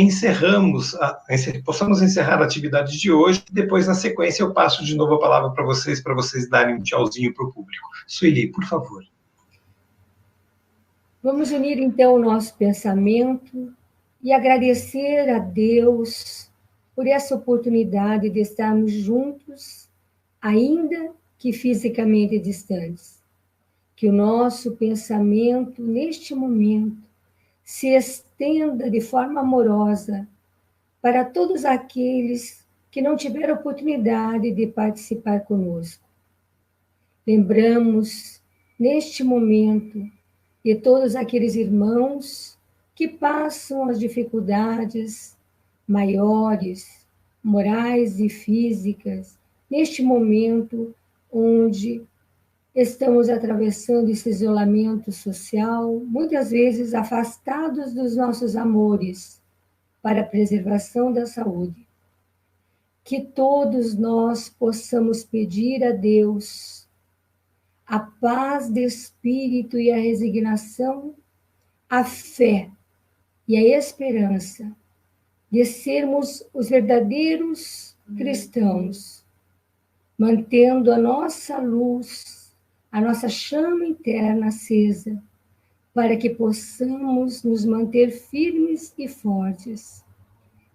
possamos encerrar a atividade de hoje, e depois, na sequência, eu passo de novo a palavra para vocês darem um tchauzinho para o público. Sueli, por favor. Vamos unir, então, o nosso pensamento e agradecer a Deus por essa oportunidade de estarmos juntos, ainda que fisicamente distantes. Que o nosso pensamento, neste momento, se estenda de forma amorosa para todos aqueles que não tiveram oportunidade de participar conosco. Lembramos, neste momento, de todos aqueles irmãos que passam as dificuldades maiores, morais e físicas, neste momento onde estamos atravessando esse isolamento social, muitas vezes afastados dos nossos amores, para a preservação da saúde. Que todos nós possamos pedir a Deus a paz de espírito e a resignação, a fé e a esperança de sermos os verdadeiros cristãos, mantendo a nossa luz, a nossa chama interna acesa, para que possamos nos manter firmes e fortes,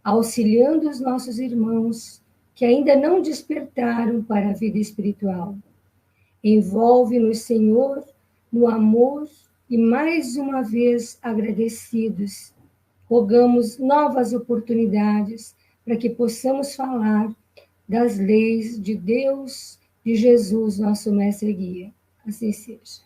auxiliando os nossos irmãos que ainda não despertaram para a vida espiritual. Envolve-nos, Senhor, no amor e, mais uma vez, agradecidos, rogamos novas oportunidades para que possamos falar das leis de Deus, de Jesus, nosso mestre e guia. Assim seja.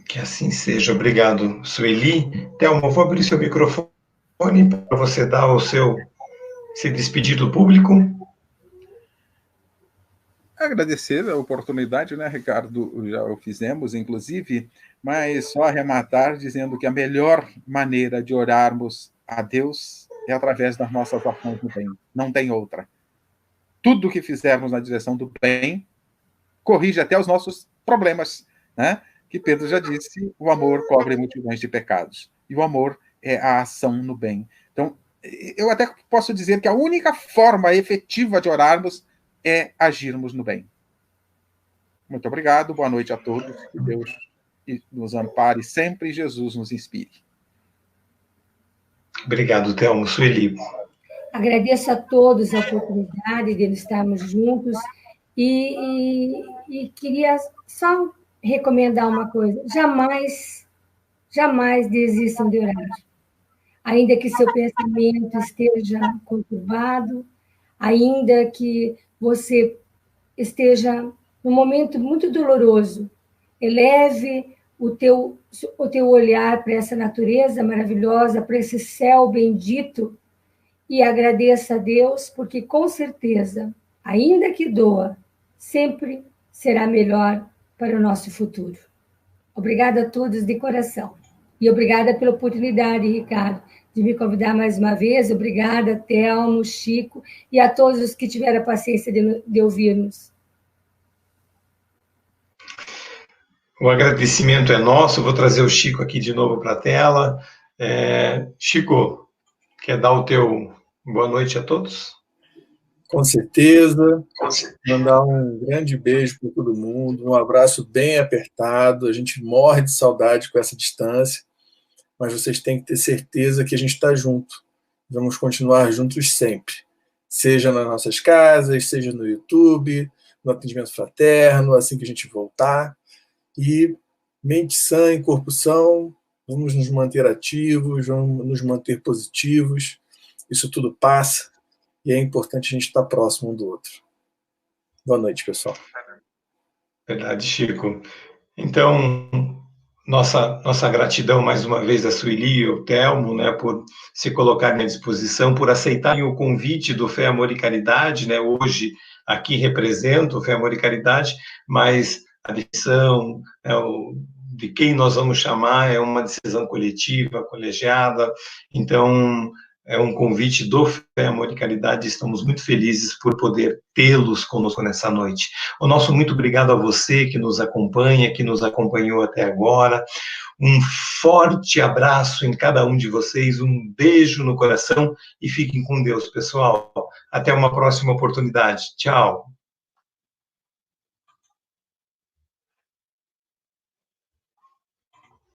Que assim seja. Obrigado, Sueli. Thelma, vou abrir seu microfone para você dar se despedir do público. Agradecer a oportunidade, né, Ricardo? Já o fizemos, inclusive, mas só arrematar dizendo que a melhor maneira de orarmos a Deus é através das nossas ações do bem. Não tem outra. Tudo que fizermos na direção do bem corrige até os nossos problemas, né? Que Pedro já disse, o amor cobre multidões de pecados. E o amor é a ação no bem. Então, eu até posso dizer que a única forma efetiva de orarmos é agirmos no bem. Muito obrigado, boa noite a todos. Que Deus nos ampare sempre e Jesus nos inspire. Obrigado, Thelma. Sueli. Agradeço a todos a oportunidade de estarmos juntos e queria só recomendar uma coisa. Jamais desistam de orar. Ainda que seu pensamento esteja conturbado, ainda que você esteja num momento muito doloroso, eleve o teu olhar para essa natureza maravilhosa, para esse céu bendito, e agradeça a Deus, porque com certeza ainda que doa, sempre será melhor para o nosso futuro. Obrigada a todos de coração. E obrigada pela oportunidade, Ricardo, de me convidar mais uma vez. Obrigada, Telmo, Chico, e a todos os que tiveram a paciência de ouvir-nos. O agradecimento é nosso. Vou trazer o Chico aqui de novo para a tela. Chico, quer dar o teu boa noite a todos? Com certeza. Mandar um grande beijo para todo mundo, um abraço bem apertado. A gente morre de saudade com essa distância, mas vocês têm que ter certeza que a gente está junto. Vamos continuar juntos sempre, seja nas nossas casas, seja no YouTube, no atendimento fraterno, assim que a gente voltar. E mente sã e corpo são, vamos nos manter ativos, vamos nos manter positivos. Isso tudo passa e é importante a gente estar próximo um do outro. Boa noite, pessoal. Verdade, Chico. Então, nossa gratidão mais uma vez a Sueli e ao Telmo, né, por se colocarem à disposição, por aceitarem o convite do Fé, Amor e Caridade, né, hoje aqui represento o Fé, Amor e Caridade, mas a decisão de quem nós vamos chamar é uma decisão coletiva, colegiada, então é um convite do Fé, Amor e Caridade. Estamos muito felizes por poder tê-los conosco nessa noite. O nosso muito obrigado a você que nos acompanha, que nos acompanhou até agora. Um forte abraço em cada um de vocês, um beijo no coração e fiquem com Deus, pessoal. Até uma próxima oportunidade. Tchau.